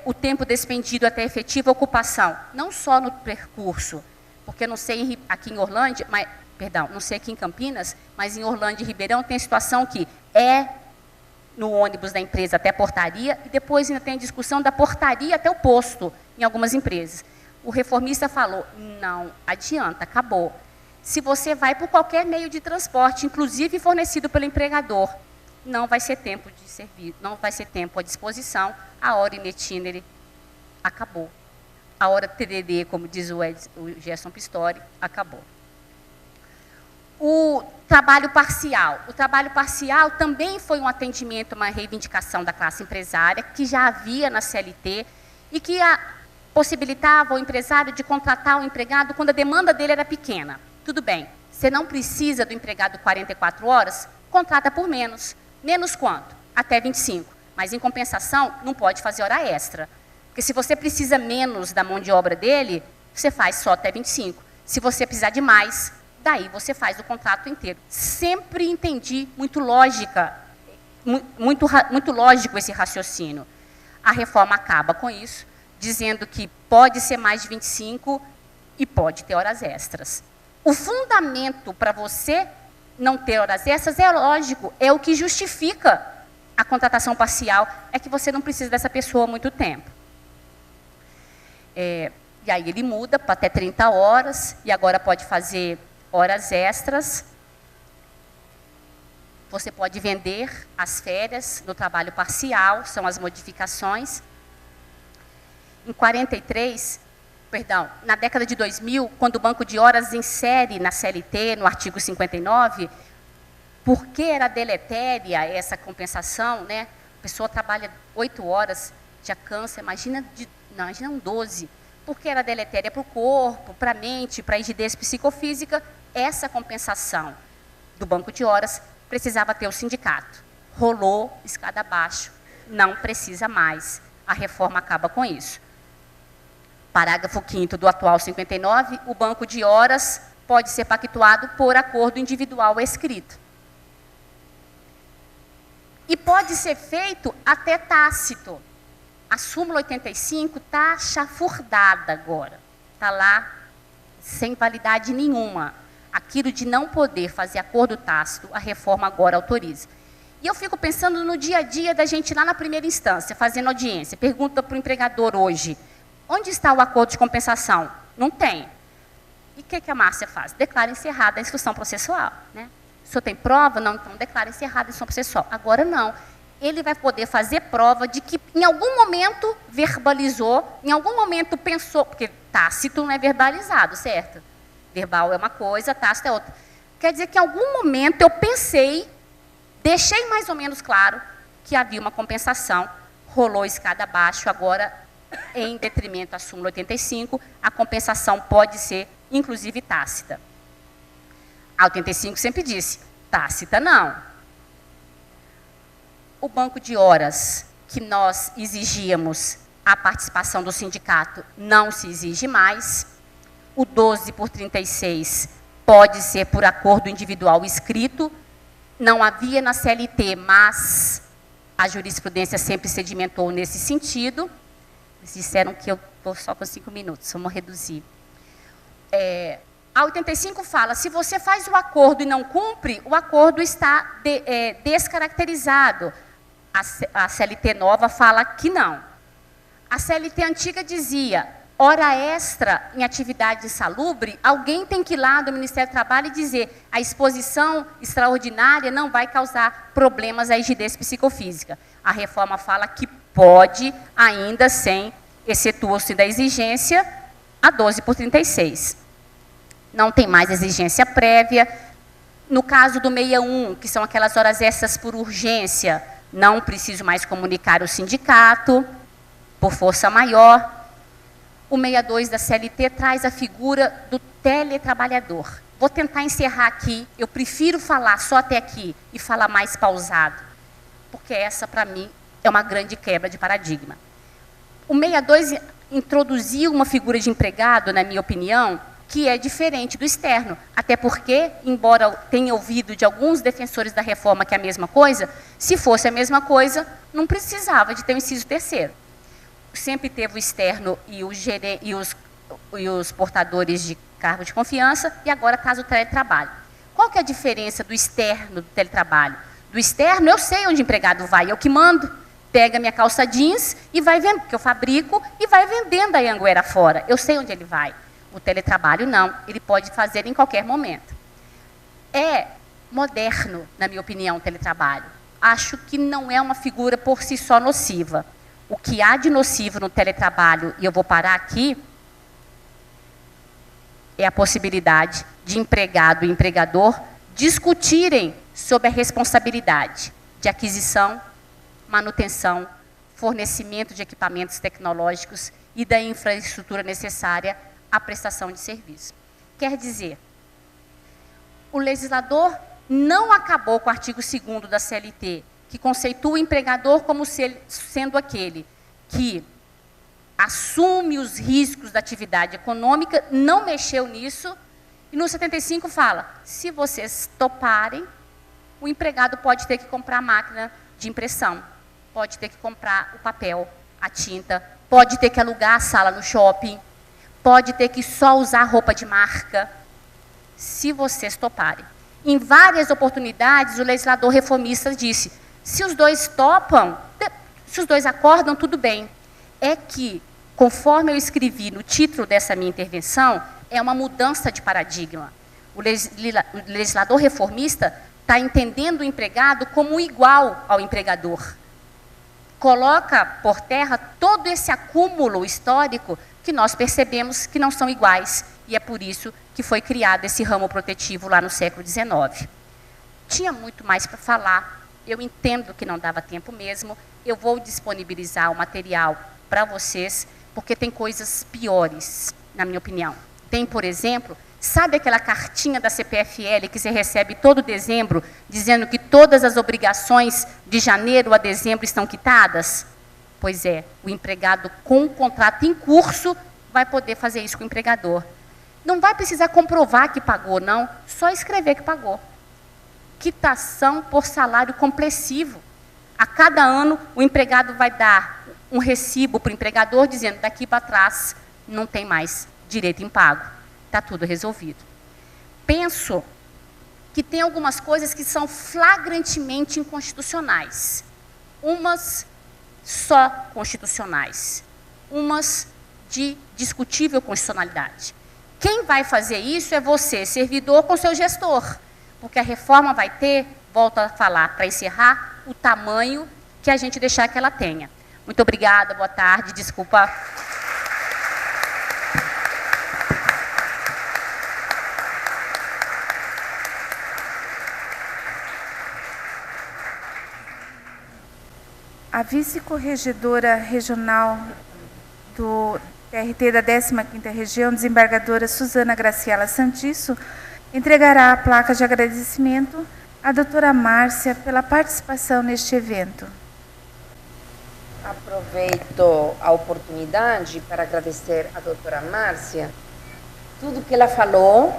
o tempo despendido até efetiva ocupação, não só no percurso, porque eu não sei aqui em Orlândia, não sei aqui em Campinas, mas em Orlândia e Ribeirão tem a situação que no ônibus da empresa até a portaria, e depois ainda tem a discussão da portaria até o posto, em algumas empresas. O reformista falou, não adianta, acabou. Se você vai por qualquer meio de transporte, inclusive fornecido pelo empregador, não vai ser tempo de servir, não vai ser tempo à disposição, a hora in itinere acabou. A hora TDD, como diz o Gerson Pistori, acabou. O trabalho parcial. O trabalho parcial também foi um atendimento, uma reivindicação da classe empresária, que já havia na CLT, e que possibilitava ao empresário de contratar o empregado quando a demanda dele era pequena. Tudo bem, você não precisa do empregado 44 horas, contrata por menos. Menos quanto? Até 25. Mas, em compensação, não pode fazer hora extra. Porque se você precisa menos da mão de obra dele, você faz só até 25. Se você precisar de mais, daí você faz o contrato inteiro. Sempre entendi muito lógico esse raciocínio. A reforma acaba com isso, dizendo que pode ser mais de 25 e pode ter horas extras. O fundamento para você não ter horas extras é lógico, é o que justifica a contratação parcial, é que você não precisa dessa pessoa há muito tempo. E aí ele muda para até 30 horas, e agora pode fazer horas extras. Você pode vender as férias no trabalho parcial, são as modificações. Em 43, na década de 2000, quando o banco de horas insere na CLT, no artigo 59, porque era deletéria essa compensação, né? A pessoa trabalha 8 horas, já cansa, imagina 12. Porque era deletéria para o corpo, para a mente, para a rigidez psicofísica, essa compensação do banco de horas precisava ter o sindicato. Rolou, escada abaixo, não precisa mais. A reforma acaba com isso. Parágrafo 5º do atual 59, o banco de horas pode ser pactuado por acordo individual escrito. E pode ser feito até tácito. A súmula 85 está chafurdada agora. Está lá sem validade nenhuma. Aquilo de não poder fazer acordo tácito, a reforma agora autoriza. E eu fico pensando no dia a dia da gente lá na primeira instância, fazendo audiência. Pergunta para o empregador hoje, onde está o acordo de compensação? Não tem. E o que a Márcia faz? Declara encerrada a instrução processual. Né? O senhor tem prova? Não, então declara encerrada a instrução processual. Agora não. Ele vai poder fazer prova de que em algum momento verbalizou, em algum momento pensou, porque tácito não é verbalizado, certo? Verbal é uma coisa, tácito é outra. Quer dizer que em algum momento eu pensei, deixei mais ou menos claro que havia uma compensação, rolou escada abaixo, agora, em detrimento à súmula 85, a compensação pode ser, inclusive, tácita. A 85 sempre disse, tácita não. O banco de horas que nós exigíamos a participação do sindicato não se exige mais. O 12/36 pode ser por acordo individual escrito. Não havia na CLT, mas a jurisprudência sempre sedimentou nesse sentido. Eles disseram que eu estou só com 5 minutos, vamos reduzir. A 85 fala, se você faz o acordo e não cumpre, o acordo está descaracterizado. A CLT nova fala que não. A CLT antiga dizia, hora extra em atividade insalubre, alguém tem que ir lá do Ministério do Trabalho e dizer a exposição extraordinária não vai causar problemas à rigidez psicofísica. A reforma fala que pode, ainda sem, excetua-se da exigência, a 12/36. Não tem mais exigência prévia. No caso do 61, que são aquelas horas extras por urgência, não preciso mais comunicar o sindicato, por força maior. O 62 da CLT traz a figura do teletrabalhador. Vou tentar encerrar aqui, eu prefiro falar só até aqui e falar mais pausado, porque essa, para mim, é uma grande quebra de paradigma. O 62 introduziu uma figura de empregado, na minha opinião, que é diferente do externo. Até porque, embora tenha ouvido de alguns defensores da reforma que é a mesma coisa, se fosse a mesma coisa, não precisava de ter um inciso terceiro. Sempre teve o externo e os portadores de cargo de confiança, e agora caso o teletrabalho. Qual que é a diferença do externo do teletrabalho? Do externo, eu sei onde o empregado vai, eu que mando. Pega minha calça jeans e vai vendo, porque eu fabrico, e vai vendendo a Anhanguera fora. Eu sei onde ele vai. O teletrabalho, não. Ele pode fazer em qualquer momento. É moderno, na minha opinião, o teletrabalho. Acho que não é uma figura por si só nociva. O que há de nocivo no teletrabalho, e eu vou parar aqui, é a possibilidade de empregado e empregador discutirem sobre a responsabilidade de aquisição, manutenção, fornecimento de equipamentos tecnológicos e da infraestrutura necessária à prestação de serviço. Quer dizer, o legislador não acabou com o artigo 2º da CLT, que conceitua o empregador como sendo aquele que assume os riscos da atividade econômica, não mexeu nisso, e no 75 fala, se vocês toparem, o empregado pode ter que comprar a máquina de impressão, pode ter que comprar o papel, a tinta, pode ter que alugar a sala no shopping, pode ter que só usar roupa de marca, se vocês toparem. Em várias oportunidades, o legislador reformista disse, se os dois topam, se os dois acordam, tudo bem. É que, conforme eu escrevi no título dessa minha intervenção, é uma mudança de paradigma. O legislador reformista está entendendo o empregado como igual ao empregador. Coloca por terra todo esse acúmulo histórico que nós percebemos que não são iguais, e é por isso que foi criado esse ramo protetivo lá no século XIX. Tinha muito mais para falar, eu entendo que não dava tempo mesmo, eu vou disponibilizar o material para vocês, porque tem coisas piores, na minha opinião. Tem, por exemplo, sabe aquela cartinha da CPFL que você recebe todo dezembro, dizendo que todas as obrigações de janeiro a dezembro estão quitadas? Pois é, o empregado com o contrato em curso vai poder fazer isso com o empregador. Não vai precisar comprovar que pagou, não, só escrever que pagou. Quitação por salário complessivo. A cada ano, o empregado vai dar um recibo para o empregador, dizendo, daqui para trás, não tem mais direito em pago. Está tudo resolvido. Penso que tem algumas coisas que são flagrantemente inconstitucionais. Umas só constitucionais. Umas de discutível constitucionalidade. Quem vai fazer isso é você, servidor, com seu gestor. Porque a reforma vai ter, volto a falar, para encerrar, o tamanho que a gente deixar que ela tenha. Muito obrigada, boa tarde, desculpa. A vice-corregedora regional do TRT da 15ª Região, desembargadora Suzana Graciela Santisso, entregará a placa de agradecimento à doutora Márcia pela participação neste evento. Aproveito a oportunidade para agradecer à doutora Márcia tudo que ela falou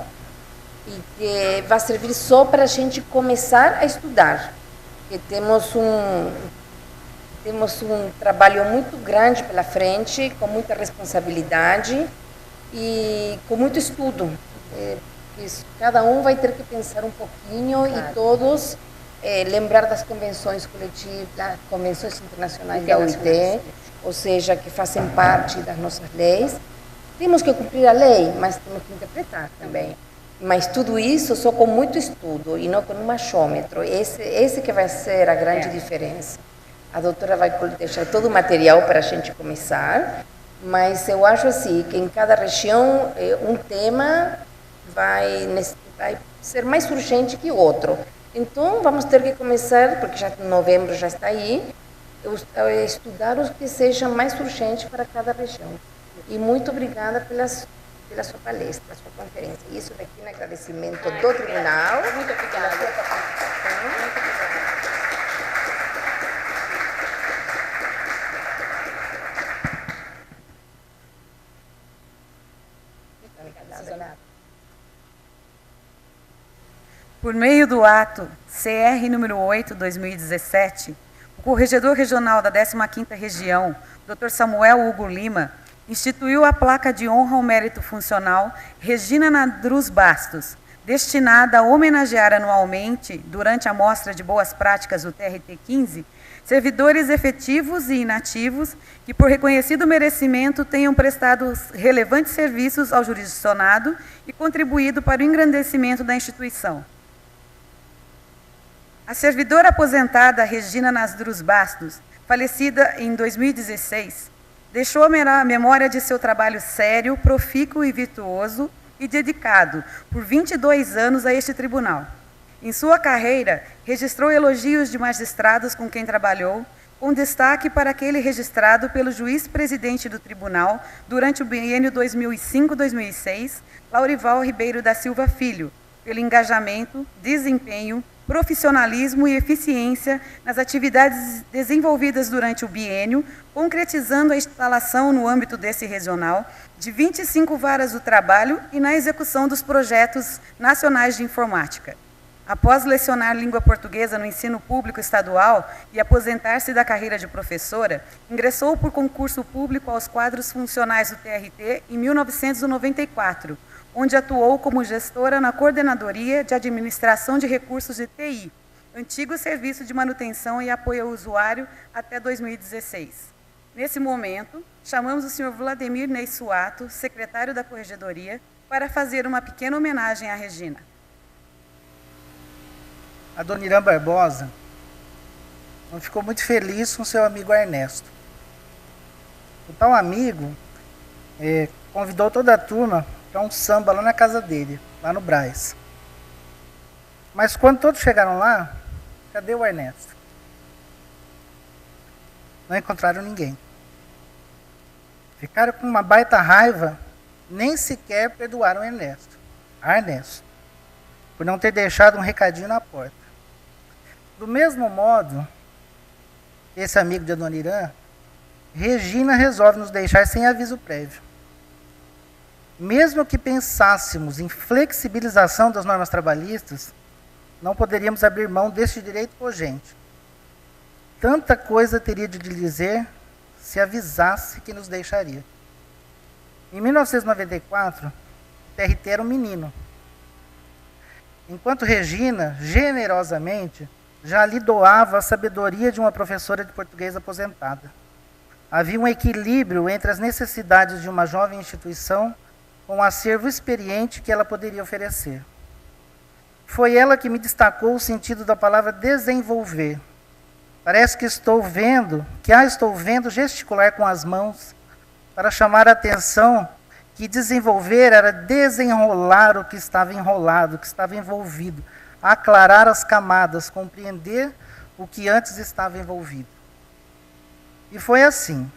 e que vai servir só para a gente começar a estudar. Que temos um trabalho muito grande pela frente, com muita responsabilidade e com muito estudo. Cada um vai ter que pensar um pouquinho, claro. E todos lembrar das convenções coletivas, das convenções internacionais da OIT, ou seja, que fazem parte das nossas leis. Temos que cumprir a lei, mas temos que interpretar também. Mas tudo isso só com muito estudo e não com um achômetro. Esse que vai ser a grande diferença. A doutora vai deixar todo o material para a gente começar, mas eu acho assim, que em cada região um tema vai ser mais urgente que o outro. Então, vamos ter que começar, porque já em novembro já está aí, estudar os que sejam mais urgentes para cada região. E muito obrigada pela sua palestra, pela sua conferência. Isso daqui no agradecimento do tribunal. Muito obrigada. Pela sua participação. Muito obrigada. Por meio do ato CR número 8/2017, o Corregedor Regional da 15ª Região, Dr. Samuel Hugo Lima, instituiu a placa de honra ao mérito funcional Regina Nadruz Bastos, destinada a homenagear anualmente, durante a Mostra de Boas Práticas do TRT 15, servidores efetivos e inativos que, por reconhecido merecimento, tenham prestado relevantes serviços ao jurisdicionado e contribuído para o engrandecimento da instituição. A servidora aposentada Regina Nadruz Bastos, falecida em 2016, deixou a memória de seu trabalho sério, profícuo e virtuoso e dedicado por 22 anos a este tribunal. Em sua carreira, registrou elogios de magistrados com quem trabalhou, com destaque para aquele registrado pelo juiz-presidente do tribunal durante o biênio 2005-2006, Laurival Ribeiro da Silva Filho, pelo engajamento, desempenho, profissionalismo e eficiência nas atividades desenvolvidas durante o biênio, concretizando a instalação no âmbito desse regional de 25 varas do trabalho e na execução dos projetos nacionais de informática. Após lecionar língua portuguesa no ensino público estadual e aposentar-se da carreira de professora, ingressou por concurso público aos quadros funcionais do TRT em 1994, onde atuou como gestora na Coordenadoria de Administração de Recursos de TI, antigo Serviço de Manutenção e Apoio ao Usuário, até 2016. Nesse momento, chamamos o Sr. Vladimir Ney Suato, secretário da Corregedoria, para fazer uma pequena homenagem à Regina. A dona Irã Barbosa ficou muito feliz com seu amigo Ernesto. O tal amigo convidou toda a turma para um samba lá na casa dele, lá no Brás. Mas quando todos chegaram lá, cadê o Ernesto? Não encontraram ninguém. Ficaram com uma baita raiva, nem sequer perdoaram Ernesto, por não ter deixado um recadinho na porta. Do mesmo modo, esse amigo de Dona Irã, Regina resolve nos deixar sem aviso prévio. Mesmo que pensássemos em flexibilização das normas trabalhistas, não poderíamos abrir mão deste direito cogente. Tanta coisa teria de lhe dizer se avisasse que nos deixaria. Em 1994, o TRT era um menino. Enquanto Regina, generosamente, já lhe doava a sabedoria de uma professora de português aposentada. Havia um equilíbrio entre as necessidades de uma jovem instituição com o acervo experiente que ela poderia oferecer. Foi ela que me destacou o sentido da palavra desenvolver. Parece que estou vendo gesticular com as mãos para chamar a atenção que desenvolver era desenrolar o que estava enrolado, o que estava envolvido, aclarar as camadas, compreender o que antes estava envolvido. E foi assim,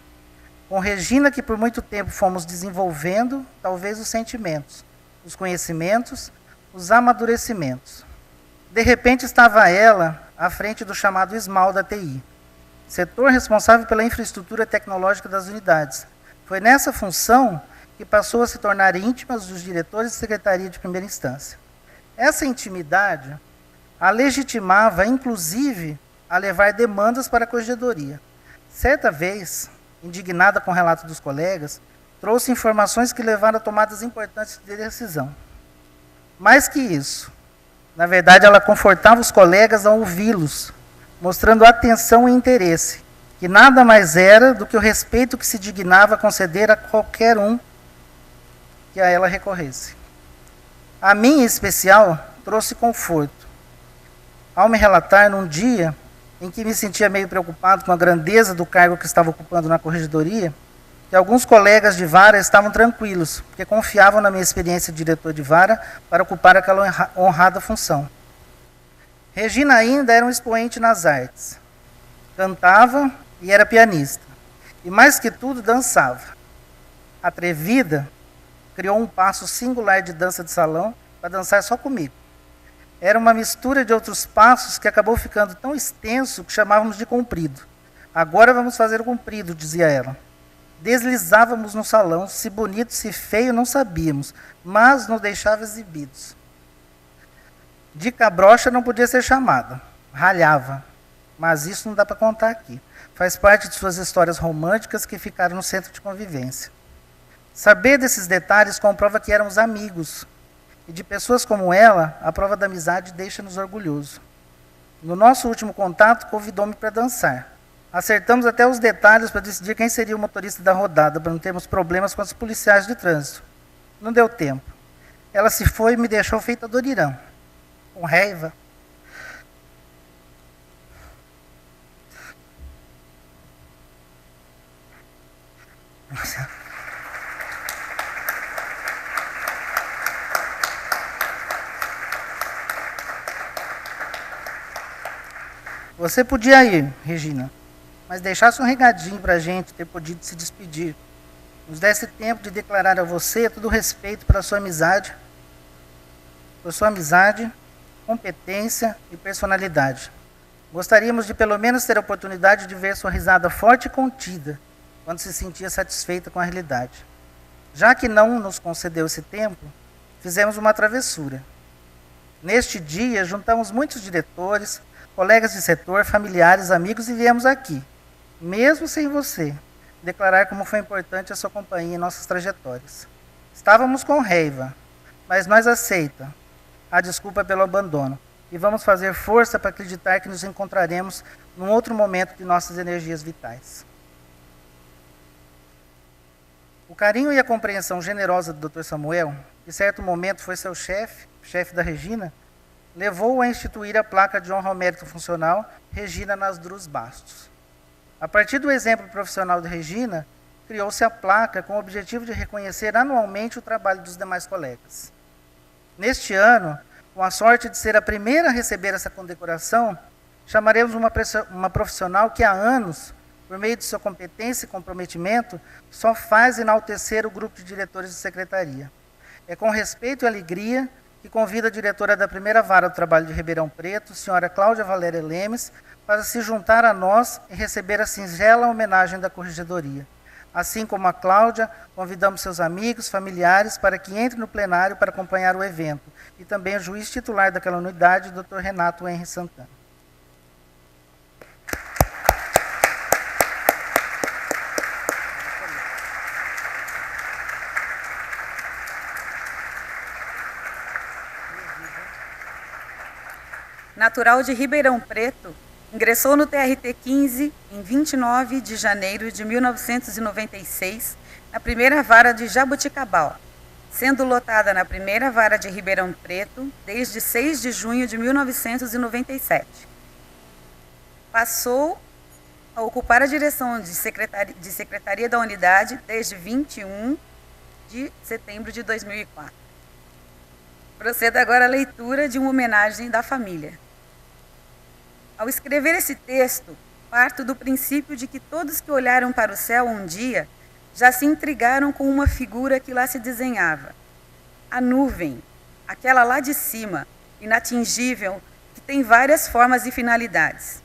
com Regina, que por muito tempo fomos desenvolvendo, talvez os sentimentos, os conhecimentos, os amadurecimentos. De repente estava ela à frente do chamado SMAL da TI, setor responsável pela infraestrutura tecnológica das unidades. Foi nessa função que passou a se tornar íntimas dos diretores de secretaria de primeira instância. Essa intimidade a legitimava, inclusive, a levar demandas para a corregedoria. Certa vez, indignada com o relato dos colegas, trouxe informações que levaram a tomadas importantes de decisão. Mais que isso, na verdade, ela confortava os colegas a ouvi-los, mostrando atenção e interesse, que nada mais era do que o respeito que se dignava a conceder a qualquer um que a ela recorresse. A mim, em especial, trouxe conforto. Ao me relatar num dia em que me sentia meio preocupado com a grandeza do cargo que estava ocupando na corregedoria, que alguns colegas de vara estavam tranquilos, porque confiavam na minha experiência de diretor de vara para ocupar aquela honrada função. Regina ainda era um expoente nas artes. Cantava e era pianista. E mais que tudo, dançava. Atrevida, criou um passo singular de dança de salão para dançar só comigo. Era uma mistura de outros passos que acabou ficando tão extenso que chamávamos de comprido. Agora vamos fazer o comprido, dizia ela. Deslizávamos no salão, se bonito, se feio, não sabíamos, mas nos deixava exibidos. De cabrocha não podia ser chamada, ralhava, mas isso não dá para contar aqui. Faz parte de suas histórias românticas que ficaram no centro de convivência. Saber desses detalhes comprova que éramos amigos, e de pessoas como ela, a prova da amizade deixa-nos orgulhosos. No nosso último contato, convidou-me para dançar. Acertamos até os detalhes para decidir quem seria o motorista da rodada, para não termos problemas com os policiais de trânsito. Não deu tempo. Ela se foi e me deixou feita Dorirão, com raiva. Você podia ir, Regina, mas deixasse um regadinho para a gente ter podido se despedir. Nos desse tempo de declarar a você todo o respeito pela sua amizade, competência e personalidade. Gostaríamos de pelo menos ter a oportunidade de ver sua risada forte e contida, quando se sentia satisfeita com a realidade. Já que não nos concedeu esse tempo, fizemos uma travessura. Neste dia, juntamos muitos diretores, colegas de setor, familiares, amigos e viemos aqui, mesmo sem você, declarar como foi importante a sua companhia em nossas trajetórias. Estávamos com raiva, mas nós aceita a desculpa pelo abandono e vamos fazer força para acreditar que nos encontraremos num outro momento de nossas energias vitais. O carinho e a compreensão generosa do Dr. Samuel, que em certo momento foi seu chefe da Regina, levou-o a instituir a placa de honra ao mérito funcional Regina nas Drus Bastos. A partir do exemplo profissional de Regina, criou-se a placa com o objetivo de reconhecer anualmente o trabalho dos demais colegas. Neste ano, com a sorte de ser a primeira a receber essa condecoração, chamaremos uma profissional que há anos, por meio de sua competência e comprometimento, só faz enaltecer o grupo de diretores de secretaria. É com respeito e alegria que convida a diretora da primeira vara do trabalho de Ribeirão Preto, senhora Cláudia Valéria Lemes, para se juntar a nós e receber a singela homenagem da corregedoria. Assim como a Cláudia, convidamos seus amigos, familiares para que entrem no plenário para acompanhar o evento. E também o juiz titular daquela unidade, o Dr. Renato Henri Santana. Natural de Ribeirão Preto, ingressou no TRT 15 em 29 de janeiro de 1996, na primeira vara de Jaboticabal, sendo lotada na primeira vara de Ribeirão Preto desde 6 de junho de 1997. Passou a ocupar a direção de secretaria da unidade desde 21 de setembro de 2004. Procedo agora à leitura de uma homenagem da família. Ao escrever esse texto, parto do princípio de que todos que olharam para o céu um dia já se intrigaram com uma figura que lá se desenhava. A nuvem, aquela lá de cima, inatingível, que tem várias formas e finalidades.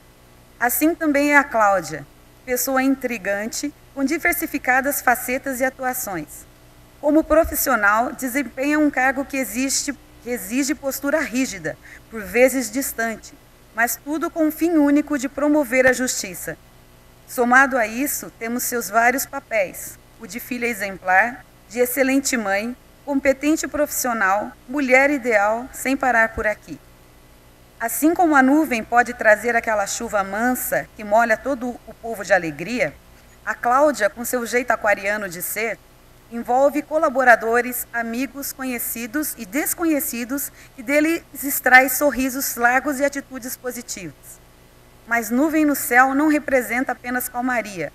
Assim também é a Cláudia, pessoa intrigante, com diversificadas facetas e atuações. Como profissional, desempenha um cargo que exige postura rígida, por vezes distante, mas tudo com o fim único de promover a justiça. Somado a isso, temos seus vários papéis: o de filha exemplar, de excelente mãe, competente profissional, mulher ideal, sem parar por aqui. Assim como a nuvem pode trazer aquela chuva mansa que molha todo o povo de alegria, a Cláudia, com seu jeito aquariano de ser, envolve colaboradores, amigos, conhecidos e desconhecidos e deles extrai sorrisos largos e atitudes positivas. Mas nuvem no céu não representa apenas calmaria.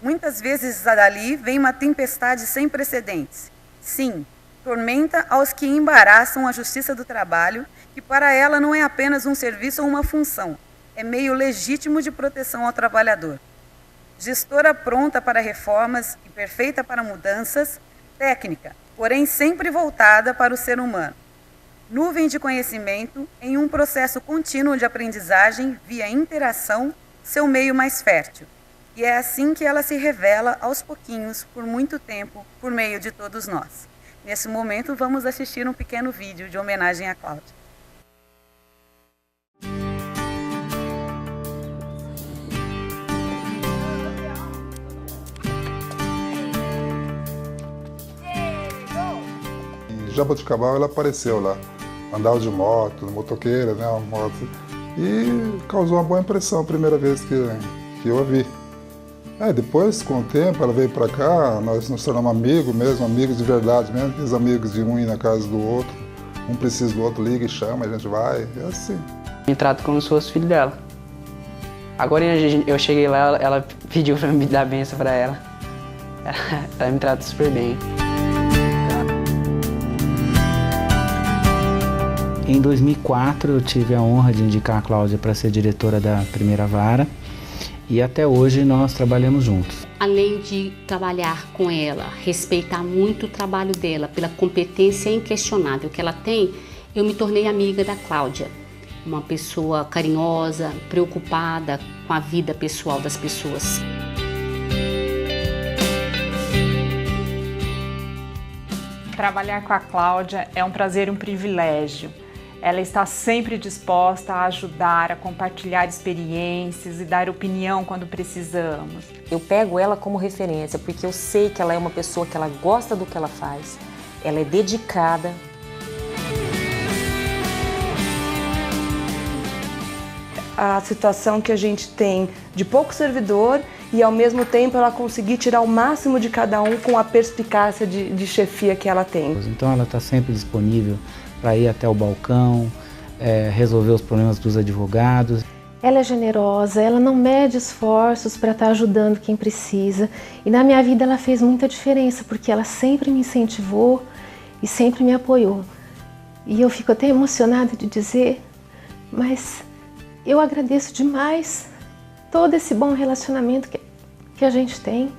Muitas vezes dali vem uma tempestade sem precedentes. Sim, tormenta aos que embaraçam a justiça do trabalho, que para ela não é apenas um serviço ou uma função, é meio legítimo de proteção ao trabalhador. Gestora pronta para reformas e perfeita para mudanças, técnica, porém sempre voltada para o ser humano. Nuvem de conhecimento em um processo contínuo de aprendizagem via interação, seu meio mais fértil. E é assim que ela se revela aos pouquinhos, por muito tempo, por meio de todos nós. Nesse momento, vamos assistir um pequeno vídeo de homenagem a Cláudia. Jaboticabal, ela apareceu lá, andava de moto, motoqueira, né, uma moto, e causou uma boa impressão a primeira vez que eu a vi. Depois, com o tempo, ela veio para cá, nós nos tornamos amigos de verdade mesmo, aqueles amigos de um ir na casa do outro, um precisa do outro, liga e chama, a gente vai, é assim. Me trato como se fosse filho dela. Agora eu cheguei lá, ela pediu para me dar benção para ela. Ela me trata super bem. Em 2004, eu tive a honra de indicar a Cláudia para ser diretora da primeira vara e até hoje nós trabalhamos juntos. Além de trabalhar com ela, respeitar muito o trabalho dela, pela competência inquestionável que ela tem, eu me tornei amiga da Cláudia. Uma pessoa carinhosa, preocupada com a vida pessoal das pessoas. Trabalhar com a Cláudia é um prazer e um privilégio. Ela está sempre disposta a ajudar, a compartilhar experiências e dar opinião quando precisamos. Eu pego ela como referência porque eu sei que ela é uma pessoa que ela gosta do que ela faz, ela é dedicada. A situação que a gente tem de pouco servidor e ao mesmo tempo ela conseguir tirar o máximo de cada um com a perspicácia de chefia que ela tem. Então ela está sempre disponível para ir até o balcão, resolver os problemas dos advogados. Ela é generosa, ela não mede esforços para estar ajudando quem precisa. E na minha vida ela fez muita diferença, porque ela sempre me incentivou e sempre me apoiou. E eu fico até emocionada de dizer, mas eu agradeço demais todo esse bom relacionamento que a gente tem.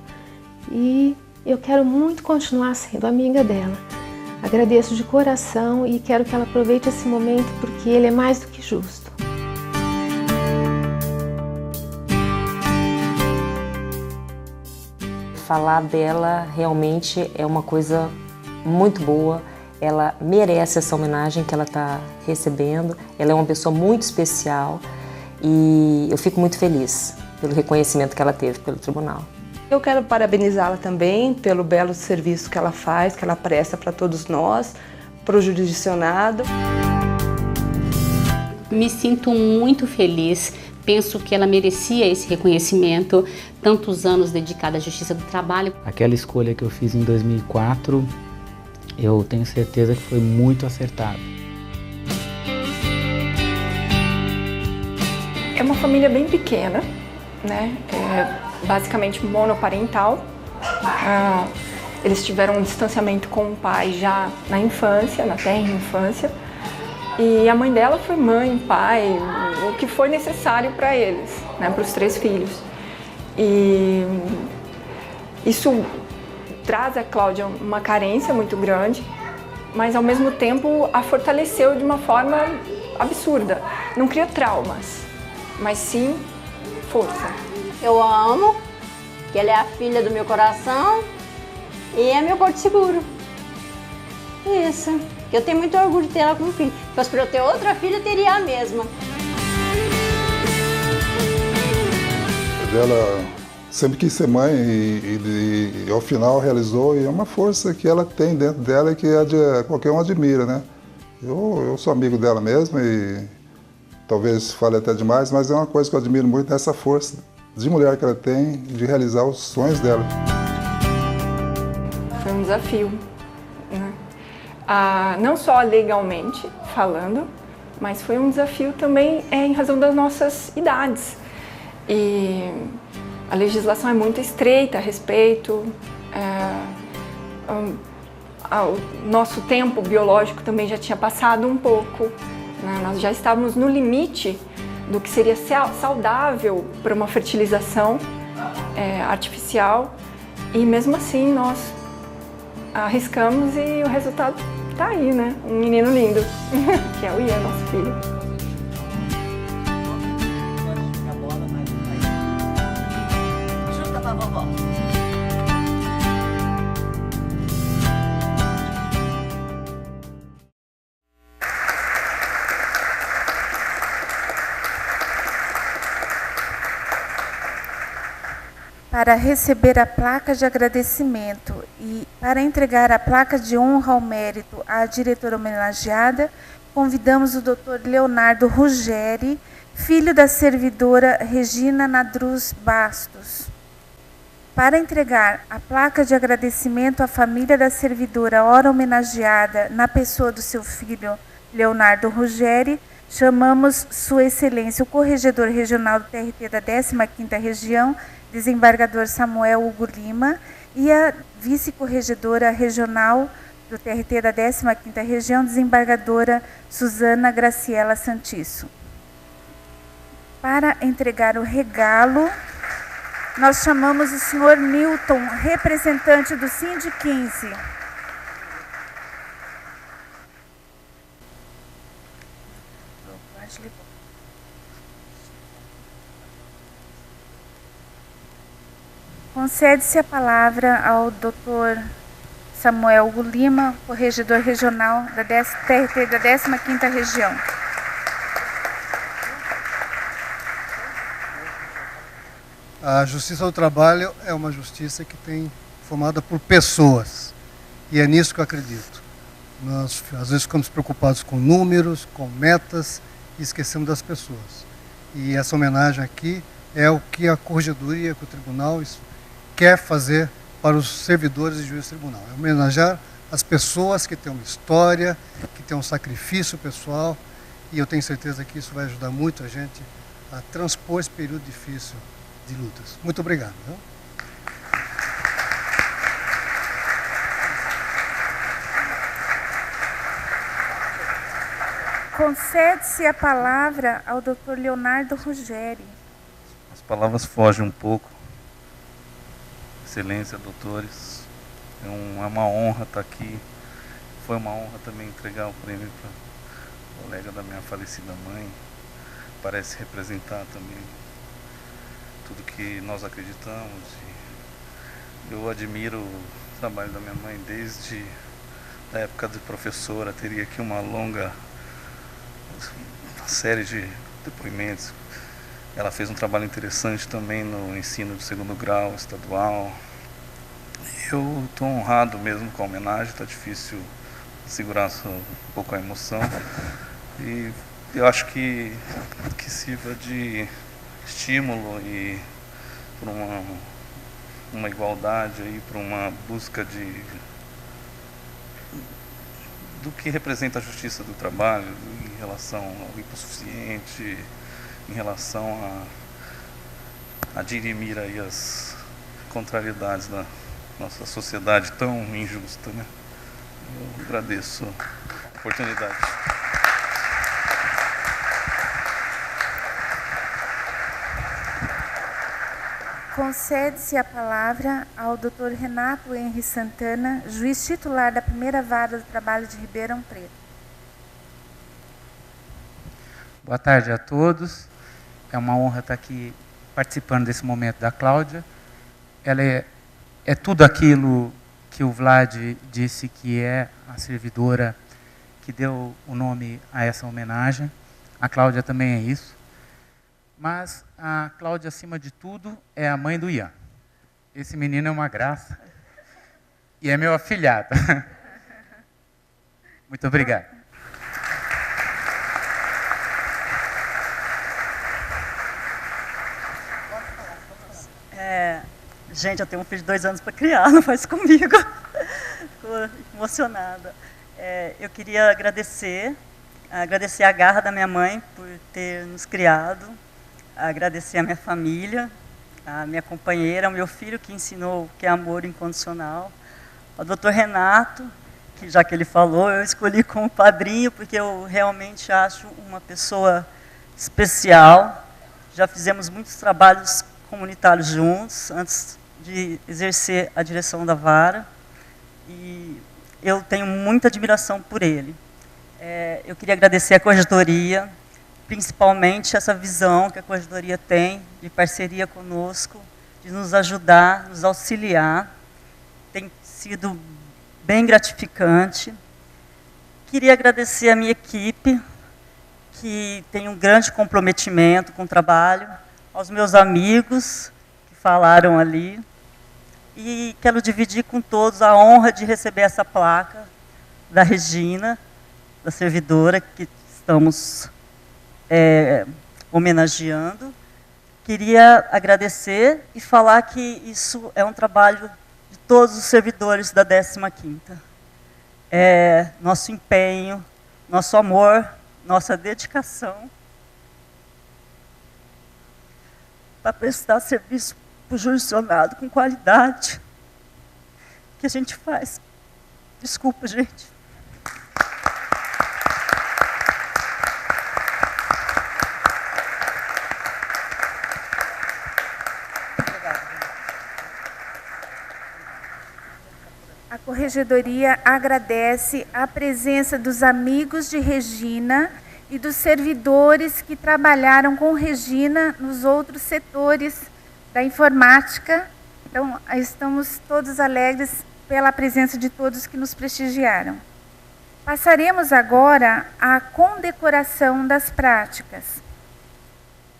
E eu quero muito continuar sendo amiga dela. Agradeço de coração e quero que ela aproveite esse momento porque ele é mais do que justo. falar dela realmente é uma coisa muito boa. Ela merece essa homenagem que ela está recebendo. Ela é uma pessoa muito especial e eu fico muito feliz pelo reconhecimento que ela teve pelo tribunal. Eu quero parabenizá-la também pelo belo serviço que ela faz, que ela presta para todos nós, para o jurisdicionado. Me sinto muito feliz, penso que ela merecia esse reconhecimento, tantos anos dedicada à Justiça do Trabalho. Aquela escolha que eu fiz em 2004, eu tenho certeza que foi muito acertada. É uma família bem pequena, né? Basicamente monoparental. Eles tiveram um distanciamento com o pai já na infância, na tenra infância. E a mãe dela foi mãe, pai, o que foi necessário para eles, né? Para os 3 filhos. E isso traz a Cláudia uma carência muito grande, mas ao mesmo tempo a fortaleceu de uma forma absurda. Não cria traumas, mas sim força. Eu amo, que ela é a filha do meu coração e é meu porto seguro. Isso, eu tenho muito orgulho de ter ela como filha. Se fosse para eu ter outra filha, eu teria a mesma. Ela sempre quis ser mãe e ao final realizou, e é uma força que ela tem dentro dela e que qualquer um admira, né? Eu sou amigo dela mesmo e talvez fale até demais, mas é uma coisa que eu admiro muito, essa força de mulher que ela tem de realizar os sonhos dela. Foi um desafio, né? Não só legalmente falando, mas foi um desafio também em razão das nossas idades. E a legislação é muito estreita a respeito, o nosso tempo biológico também já tinha passado um pouco, né? Nós já estávamos no limite do que seria saudável para uma fertilização artificial e mesmo assim nós arriscamos e o resultado está aí, né? Um menino lindo, que é o Ian, nosso filho. Para receber a placa de agradecimento e para entregar a placa de honra ao mérito à diretora homenageada, convidamos o Dr. Leonardo Ruggeri, filho da servidora Regina Nadruz Bastos. Para entregar a placa de agradecimento à família da servidora ora homenageada na pessoa do seu filho Leonardo Ruggeri, chamamos Sua Excelência o Corregedor Regional do TRT da 15ª Região, desembargador Samuel Hugo Lima, e a vice-corregedora regional do TRT da 15ª Região, desembargadora Suzana Graciela Santisso. Para entregar o regalo, nós chamamos o senhor Newton, representante do Sind 15. Concede-se a palavra ao Dr. Samuel Hugo Lima, corregedor regional da TRT da 15ª Região. A Justiça do Trabalho é uma justiça que tem formada por pessoas, e é nisso que eu acredito. Nós, às vezes, ficamos preocupados com números, com metas, e esquecemos das pessoas. E essa homenagem aqui é o que a Corregedoria, que o Tribunal quer fazer para os servidores e juízes do Tribunal. É homenagear as pessoas que têm uma história, que têm um sacrifício pessoal, e eu tenho certeza que isso vai ajudar muito a gente a transpor esse período difícil de lutas. Muito obrigado. Viu? Concede-se a palavra ao Dr. Leonardo Ruggeri. As palavras fogem um pouco. Excelência, doutores, é uma honra estar aqui. Foi uma honra também entregar o prêmio para a colega da minha falecida mãe. Parece representar também tudo que nós acreditamos. Eu admiro o trabalho da minha mãe desde a época de professora. Teria aqui uma longa série de depoimentos. Ela fez um trabalho interessante também no ensino de segundo grau estadual. Eu estou honrado mesmo com a homenagem, está difícil segurar um pouco a emoção. E eu acho que sirva de estímulo e para uma igualdade, para uma busca do que representa a justiça do trabalho em relação ao hipossuficiente, em relação a dirimir aí as contrariedades da nossa sociedade tão injusta, né? Eu agradeço a oportunidade. Concede-se a palavra ao Dr. Renato Henri Santana, juiz titular da primeira vara do trabalho de Ribeirão Preto. Boa tarde a todos. É uma honra estar aqui participando desse momento da Cláudia. Ela é tudo aquilo que o Vlad disse que é a servidora que deu o nome a essa homenagem. A Cláudia também é isso. Mas a Cláudia, acima de tudo, é a mãe do Ian. Esse menino é uma graça. E é meu afilhado. Muito obrigado. Gente, eu tenho um filho de 2 anos para criar, não faz comigo. Estou emocionada. Eu queria agradecer a garra da minha mãe por ter nos criado, agradecer a minha família, a minha companheira, o meu filho que ensinou o que é amor incondicional, ao Dr. Renato, que já que ele falou, eu escolhi como padrinho porque eu realmente acho uma pessoa especial. Já fizemos muitos trabalhos comunitários juntos, antes de exercer a direção da vara, e eu tenho muita admiração por ele. Eu queria agradecer a Corregedoria, principalmente essa visão que a Corregedoria tem de parceria conosco, de nos ajudar, nos auxiliar. Tem sido bem gratificante. Queria agradecer a minha equipe, que tem um grande comprometimento com o trabalho, aos meus amigos que falaram ali, e quero dividir com todos a honra de receber essa placa da Regina, da servidora que estamos homenageando. Queria agradecer e falar que isso é um trabalho de todos os servidores da 15ª. Nosso empenho, nosso amor, nossa dedicação para prestar serviço para o jurisdicionado com qualidade que a gente faz. Desculpa, gente. A Corregedoria agradece a presença dos amigos de Regina e dos servidores que trabalharam com Regina nos outros setores da informática. Então, estamos todos alegres pela presença de todos que nos prestigiaram. Passaremos agora à condecoração das práticas.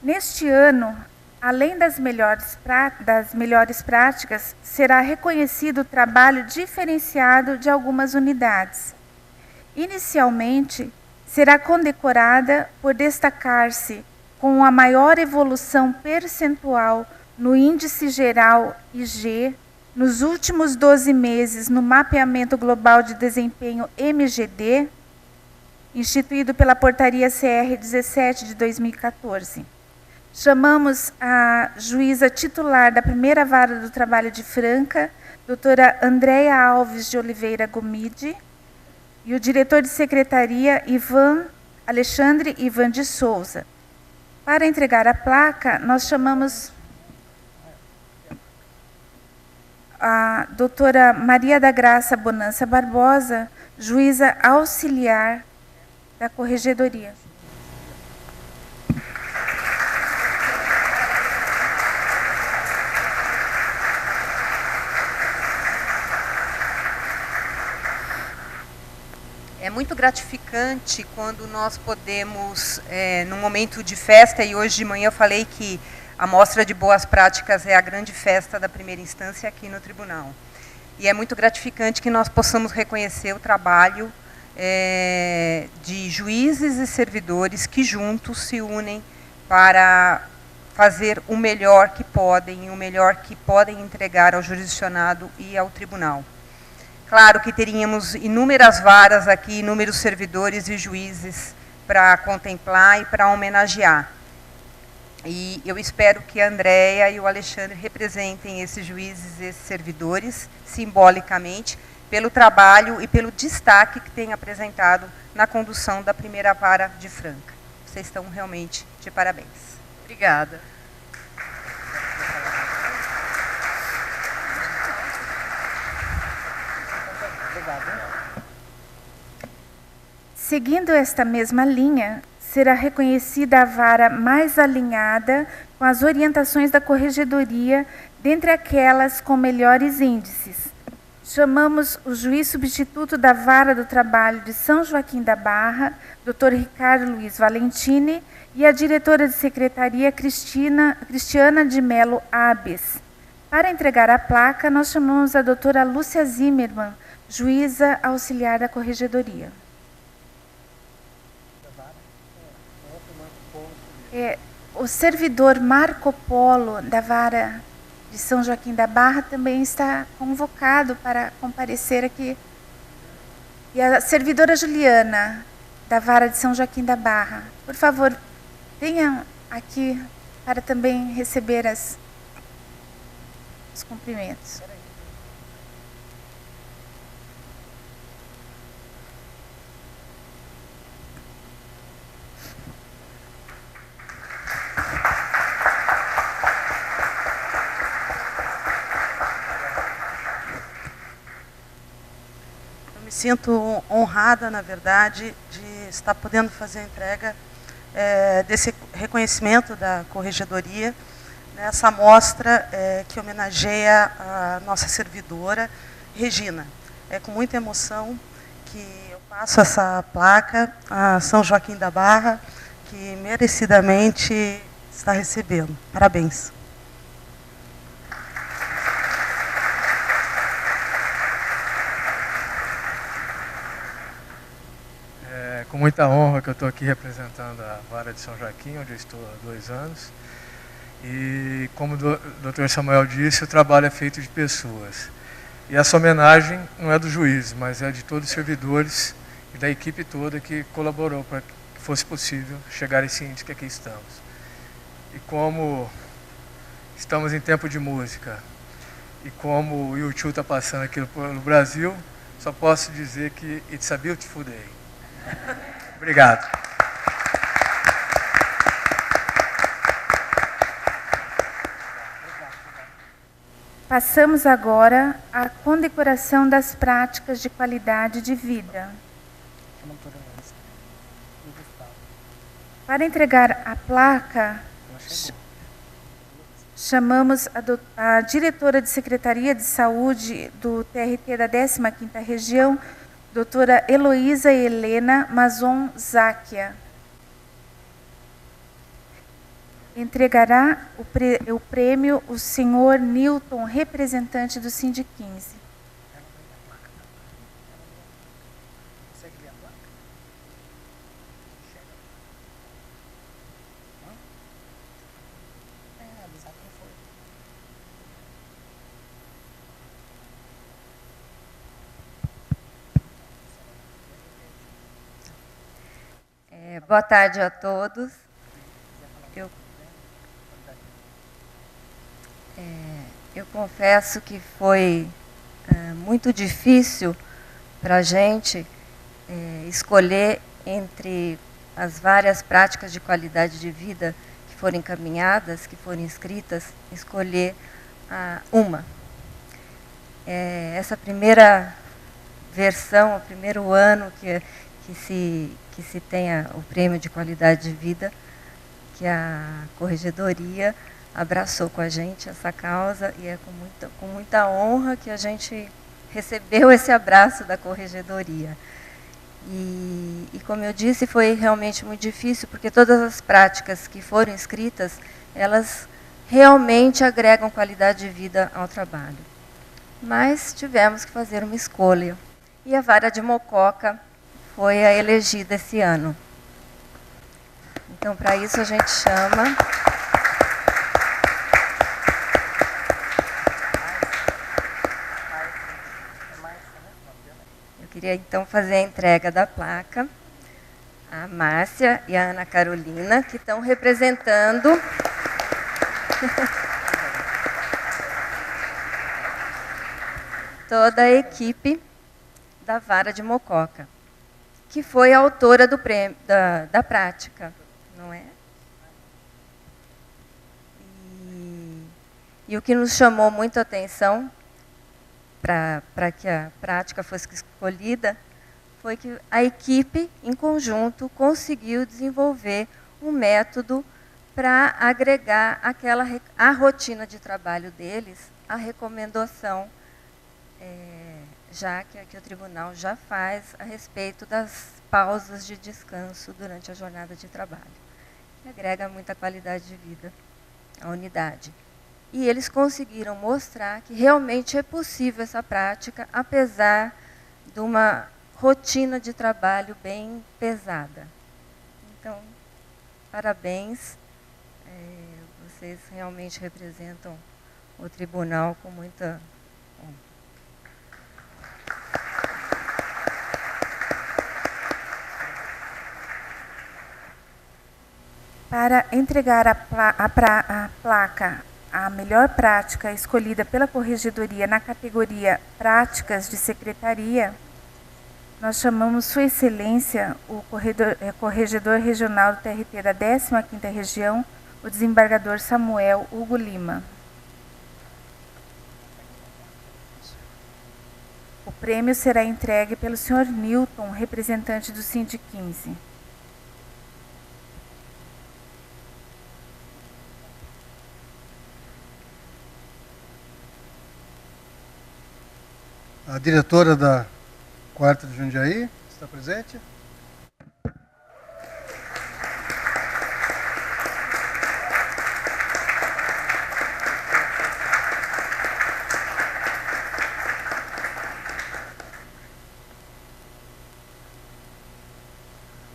Neste ano, além das melhores práticas, será reconhecido o trabalho diferenciado de algumas unidades. Inicialmente, será condecorada por destacar-se com a maior evolução percentual no Índice Geral IG, nos últimos 12 meses no Mapeamento Global de Desempenho MGD, instituído pela Portaria CR 17 de 2014. Chamamos a juíza titular da primeira vara do trabalho de Franca, doutora Andréia Alves de Oliveira Gomide, e o diretor de secretaria, Alexandre Ivan de Souza. Para entregar a placa, nós chamamos a doutora Maria da Graça Bonança Barbosa, juíza auxiliar da Corregedoria. muito gratificante quando nós podemos, num momento de festa, e hoje de manhã eu falei que a mostra de boas práticas é a grande festa da primeira instância aqui no tribunal. E é muito gratificante que nós possamos reconhecer o trabalho de juízes e servidores que juntos se unem para fazer o melhor que podem, e o melhor que podem entregar ao jurisdicionado e ao tribunal. Claro que teríamos inúmeras varas aqui, inúmeros servidores e juízes para contemplar e para homenagear. E eu espero que a Andréia e o Alexandre representem esses juízes e esses servidores, simbolicamente, pelo trabalho e pelo destaque que têm apresentado na condução da primeira vara de Franca. Vocês estão realmente de parabéns. Obrigada. Seguindo esta mesma linha, será reconhecida a vara mais alinhada com as orientações da Corregedoria, dentre aquelas com melhores índices. Chamamos o juiz substituto da Vara do Trabalho de São Joaquim da Barra, Dr. Ricardo Luiz Valentini, e a diretora de secretaria, Cristiana de Melo Abes. Para entregar a placa, nós chamamos a doutora Lúcia Zimmermann, juíza auxiliar da Corregedoria. O servidor Marco Polo, da Vara de São Joaquim da Barra, também está convocado para comparecer aqui. E a servidora Juliana, da Vara de São Joaquim da Barra, por favor, venham aqui para também receber os cumprimentos. Me sinto honrada, na verdade, de estar podendo fazer a entrega desse reconhecimento da Corregedoria, nessa mostra que homenageia a nossa servidora, Regina. É com muita emoção que eu passo essa placa a São Joaquim da Barra, que merecidamente está recebendo. Parabéns. Com muita honra que eu estou aqui representando a Vara de São Joaquim, onde eu estou há 2 anos. E como o Dr. Samuel disse, o trabalho é feito de pessoas. E essa homenagem não é do juiz, mas é de todos os servidores e da equipe toda que colaborou para que fosse possível chegar a esse índice que aqui estamos. E como estamos em tempo de música, e como o U2 está passando aqui pelo Brasil, só posso dizer que it's a beautiful day. Obrigado. Passamos agora à condecoração das práticas de qualidade de vida. Para entregar a placa, chamamos a diretora de Secretaria de Saúde do TRT da 15ª Região, doutora Heloísa Helena Mazon Záquia. Entregará o prêmio o senhor Newton, representante do Sind 15. Boa tarde a todos. Eu confesso que foi muito difícil para a gente escolher entre as várias práticas de qualidade de vida que foram encaminhadas, que foram inscritas, escolher uma. Essa primeira versão, o primeiro ano que se tenha o prêmio de qualidade de vida, que a Corregedoria abraçou com a gente essa causa, e é com muita honra que a gente recebeu esse abraço da Corregedoria. E como eu disse, foi realmente muito difícil, porque todas as práticas que foram escritas, elas realmente agregam qualidade de vida ao trabalho. Mas tivemos que fazer uma escolha. E a vara de Mococa foi a elegida esse ano. Então, para isso, a gente chama... Eu queria, então, fazer a entrega da placa. A Márcia e a Ana Carolina, que estão representando... toda a equipe da Vara de Mococa, que foi a autora do prêmio, da prática, não é? E o que nos chamou muito a atenção para que a prática fosse escolhida foi que a equipe, em conjunto, conseguiu desenvolver um método para agregar à rotina de trabalho deles a recomendação já que o tribunal já faz a respeito das pausas de descanso durante a jornada de trabalho, que agrega muita qualidade de vida à unidade. E eles conseguiram mostrar que realmente é possível essa prática, apesar de uma rotina de trabalho bem pesada. Então, parabéns, vocês realmente representam o tribunal com muita honra. Para entregar a placa à melhor prática escolhida pela Corregedoria na categoria Práticas de Secretaria, nós chamamos Sua Excelência, o Corregedor Regional do TRT da 15ª Região, o desembargador Samuel Hugo Lima. O prêmio será entregue pelo Sr. Newton, representante do Sind 15. A diretora da 4ª de Jundiaí está presente.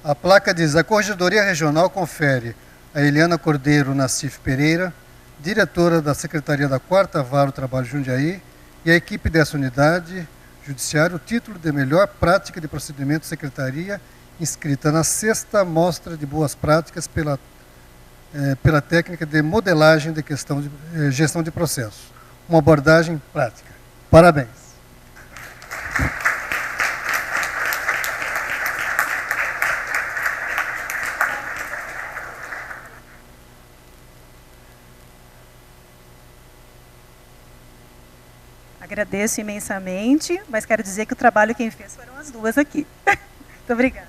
A placa diz: a Corregedoria Regional confere a Eliana Cordeiro Nassif Pereira, diretora da Secretaria da 4ª Vara do Trabalho de Jundiaí, e a equipe dessa unidade judiciária o título de melhor prática de procedimento de secretaria, inscrita na 6ª Mostra de Boas Práticas pela técnica de modelagem de gestão de processos. Uma abordagem prática. Parabéns. Agradeço imensamente, mas quero dizer que o trabalho quem fez foram as duas aqui. Muito obrigada.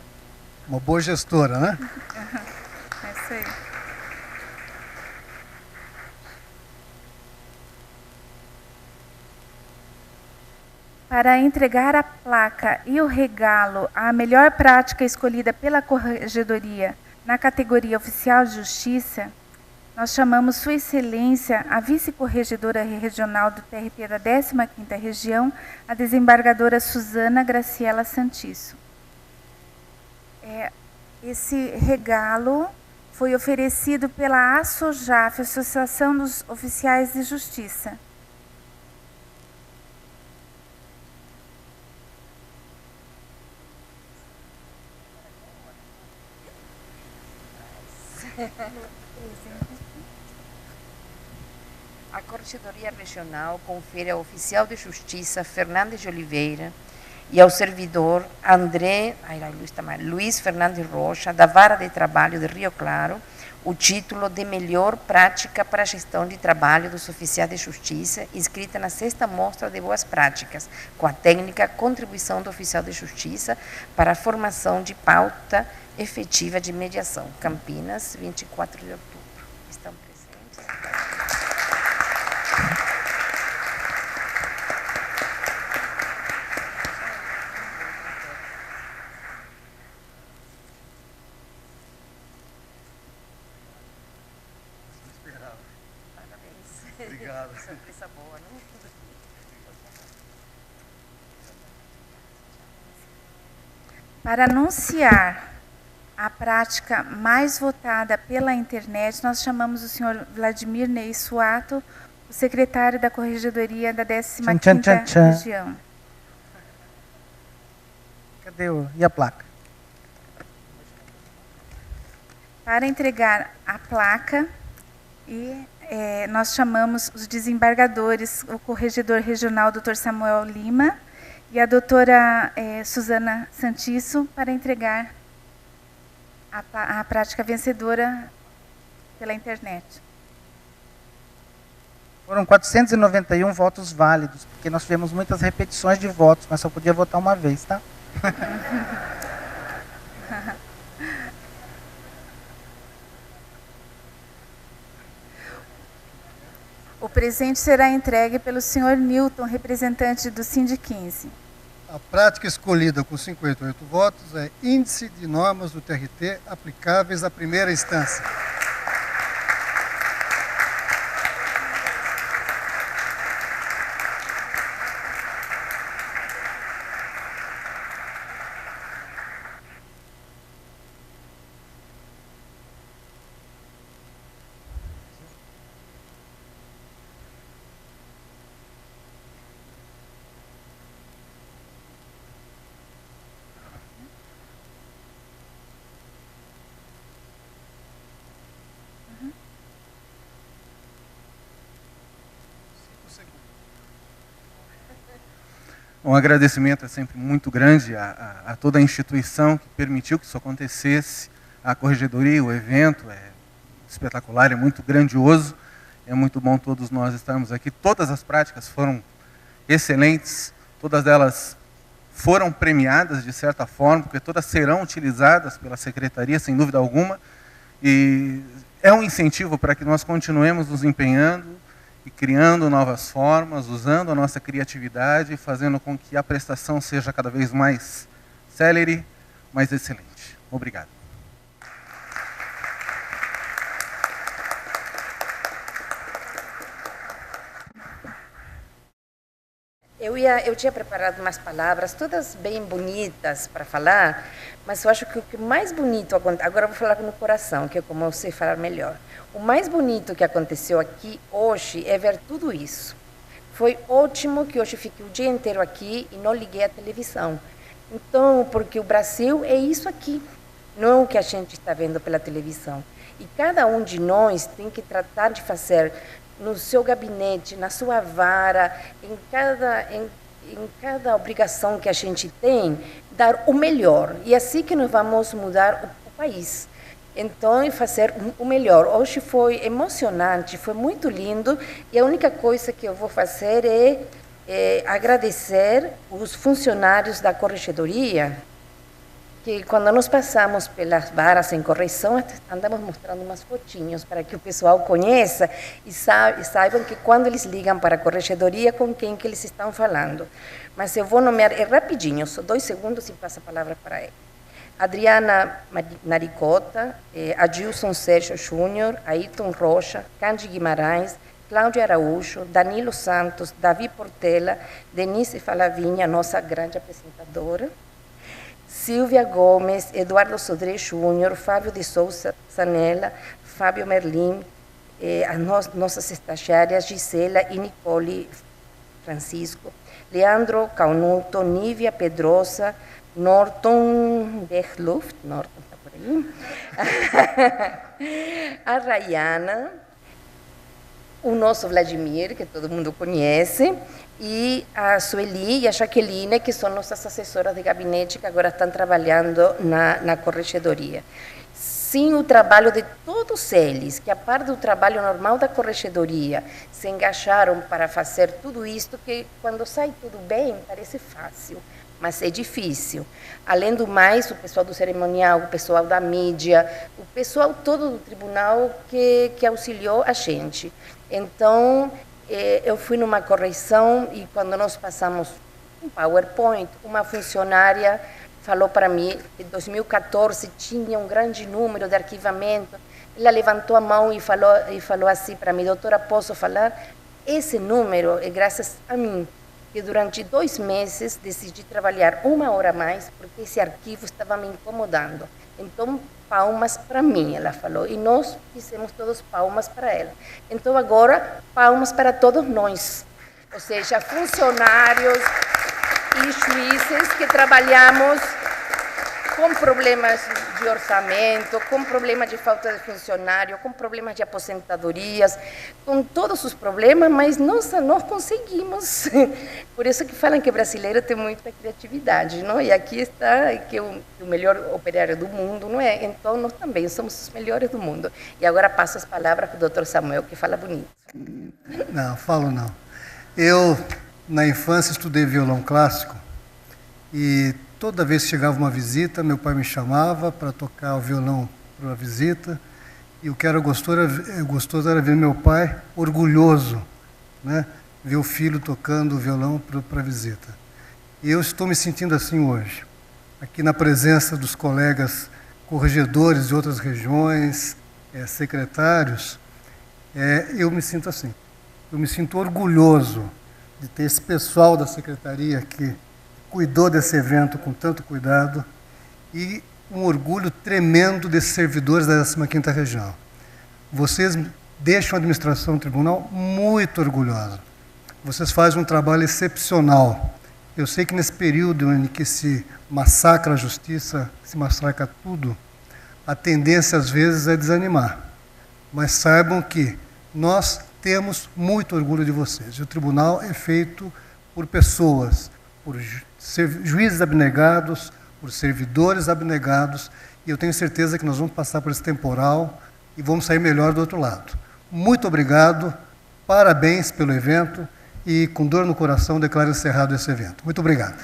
Uma boa gestora, né? É isso aí. Para entregar a placa e o regalo à melhor prática escolhida pela Corregedoria na categoria Oficial de Justiça, nós chamamos Sua Excelência, a Vice-Corregedora Regional do TRT da 15ª Região, a desembargadora Suzana Graciela Santisso. Esse regalo foi oferecido pela ASOJAF, Associação dos Oficiais de Justiça. A Corregedoria Regional confere ao oficial de justiça Fernandes de Oliveira e ao servidor Luiz Fernandes Rocha, da Vara de Trabalho de Rio Claro, o título de melhor prática para a gestão de trabalho dos oficiais de justiça, inscrita na 6ª Mostra de Boas Práticas, com a técnica Contribuição do Oficial de Justiça para a formação de pauta efetiva de mediação. Campinas, 24 de outubro. Estão presentes? Obrigado. Surpresa boa, né? Para anunciar a prática mais votada pela internet, nós chamamos o senhor Vladimir Ney Suato, o secretário da Corregedoria da 15ª Região. Cadê e a placa? Para entregar a placa, nós chamamos os desembargadores, o corregedor regional, Dr. Samuel Lima, e a doutora Suzana Santisso, para entregar a prática vencedora pela internet. Foram 491 votos válidos, porque nós tivemos muitas repetições de votos, mas só podia votar uma vez, tá? O presente será entregue pelo senhor Newton, representante do Sind 15. A prática escolhida com 58 votos é Índice de Normas do TRT aplicáveis à primeira instância. Um agradecimento é sempre muito grande a toda a instituição que permitiu que isso acontecesse, a Corregedoria, o evento é espetacular, é muito grandioso, é muito bom todos nós estarmos aqui. Todas as práticas foram excelentes, todas elas foram premiadas de certa forma, porque todas serão utilizadas pela Secretaria, sem dúvida alguma, e é um incentivo para que nós continuemos nos empenhando e criando novas formas, usando a nossa criatividade, fazendo com que a prestação seja cada vez mais célere, mais excelente. Obrigado. Eu tinha preparado umas palavras, todas bem bonitas para falar, mas eu acho que o que mais bonito aconteceu, agora eu vou falar no coração, que é como eu sei falar melhor. O mais bonito que aconteceu aqui hoje é ver tudo isso. Foi ótimo que hoje fiquei o dia inteiro aqui e não liguei a televisão. Então, porque o Brasil é isso aqui, não é o que a gente está vendo pela televisão. E cada um de nós tem que tratar de fazer no seu gabinete, na sua vara, em cada obrigação que a gente tem, dar o melhor. E assim que nós vamos mudar o país. Então, fazer o melhor. Hoje foi emocionante, foi muito lindo, e a única coisa que eu vou fazer é agradecer os funcionários da Corregedoria, que quando nós passamos pelas varas em correção, andamos mostrando umas fotinhos para que o pessoal conheça e saibam que quando eles ligam para a Corregedoria, com quem que eles estão falando. Mas eu vou nomear, é rapidinho, só 2 segundos e passo a palavra para ele. Adriana Naricota, Adilson Sérgio Júnior, Ayrton Rocha, Candy Guimarães, Cláudia Araújo, Danilo Santos, Davi Portela, Denise Falavinha, nossa grande apresentadora, Silvia Gomes, Eduardo Sodré Júnior, Fábio de Souza Sanella, Fábio Merlim, as nossas estagiárias Gisela e Nicole Francisco, Leandro Caunuto, Nívia Pedrosa, Norton Berluft, Norton está por aí, a Rayana, o nosso Vladimir, que todo mundo conhece, e a Sueli e a Jaqueline, que são nossas assessoras de gabinete, que agora estão trabalhando na Corregedoria. Sim, o trabalho de todos eles, que a parte do trabalho normal da Corregedoria, se engajaram para fazer tudo isto, que quando sai tudo bem, parece fácil, mas é difícil. Além do mais, o pessoal do cerimonial, o pessoal da mídia, o pessoal todo do tribunal que auxiliou a gente. Então, eu fui numa correção e quando nós passamos um PowerPoint, uma funcionária falou para mim que em 2014 tinha um grande número de arquivamento, ela levantou a mão e falou assim para mim: doutora, posso falar? Esse número é graças a mim, que durante 2 meses decidi trabalhar 1 hora a mais, porque esse arquivo estava me incomodando. Então, palmas para mim, ela falou, e nós fizemos todos palmas para ela. Então, agora, palmas para todos nós, ou seja, funcionários e juízes que trabalhamos com problemas de orçamento, com problemas de falta de funcionário, com problemas de aposentadorias, com todos os problemas, mas nós conseguimos. Por isso que falam que o brasileiro tem muita criatividade, não? E aqui está que o melhor operário do mundo, não é? Então nós também somos os melhores do mundo. E agora passo as palavras para o Dr. Samuel, que fala bonito. Não, falo não. Eu, na infância, estudei violão clássico e toda vez que chegava uma visita, meu pai me chamava para tocar o violão para a visita, e o que era gostoso era ver meu pai orgulhoso, né? Ver o filho tocando o violão para a visita. E eu estou me sentindo assim hoje, aqui na presença dos colegas corregedores de outras regiões, secretários, eu me sinto assim. Eu me sinto orgulhoso de ter esse pessoal da secretaria que cuidou desse evento com tanto cuidado, e um orgulho tremendo desses servidores da 15ª Região. Vocês deixam a administração do tribunal muito orgulhosa. Vocês fazem um trabalho excepcional. Eu sei que nesse período em que se massacra a justiça, se massacra tudo, a tendência às vezes é desanimar. Mas saibam que nós temos muito orgulho de vocês. E o tribunal é feito por pessoas, por juízes abnegados, por servidores abnegados, e eu tenho certeza que nós vamos passar por esse temporal e vamos sair melhor do outro lado. Muito obrigado, parabéns pelo evento, e com dor no coração declaro encerrado esse evento. Muito obrigado.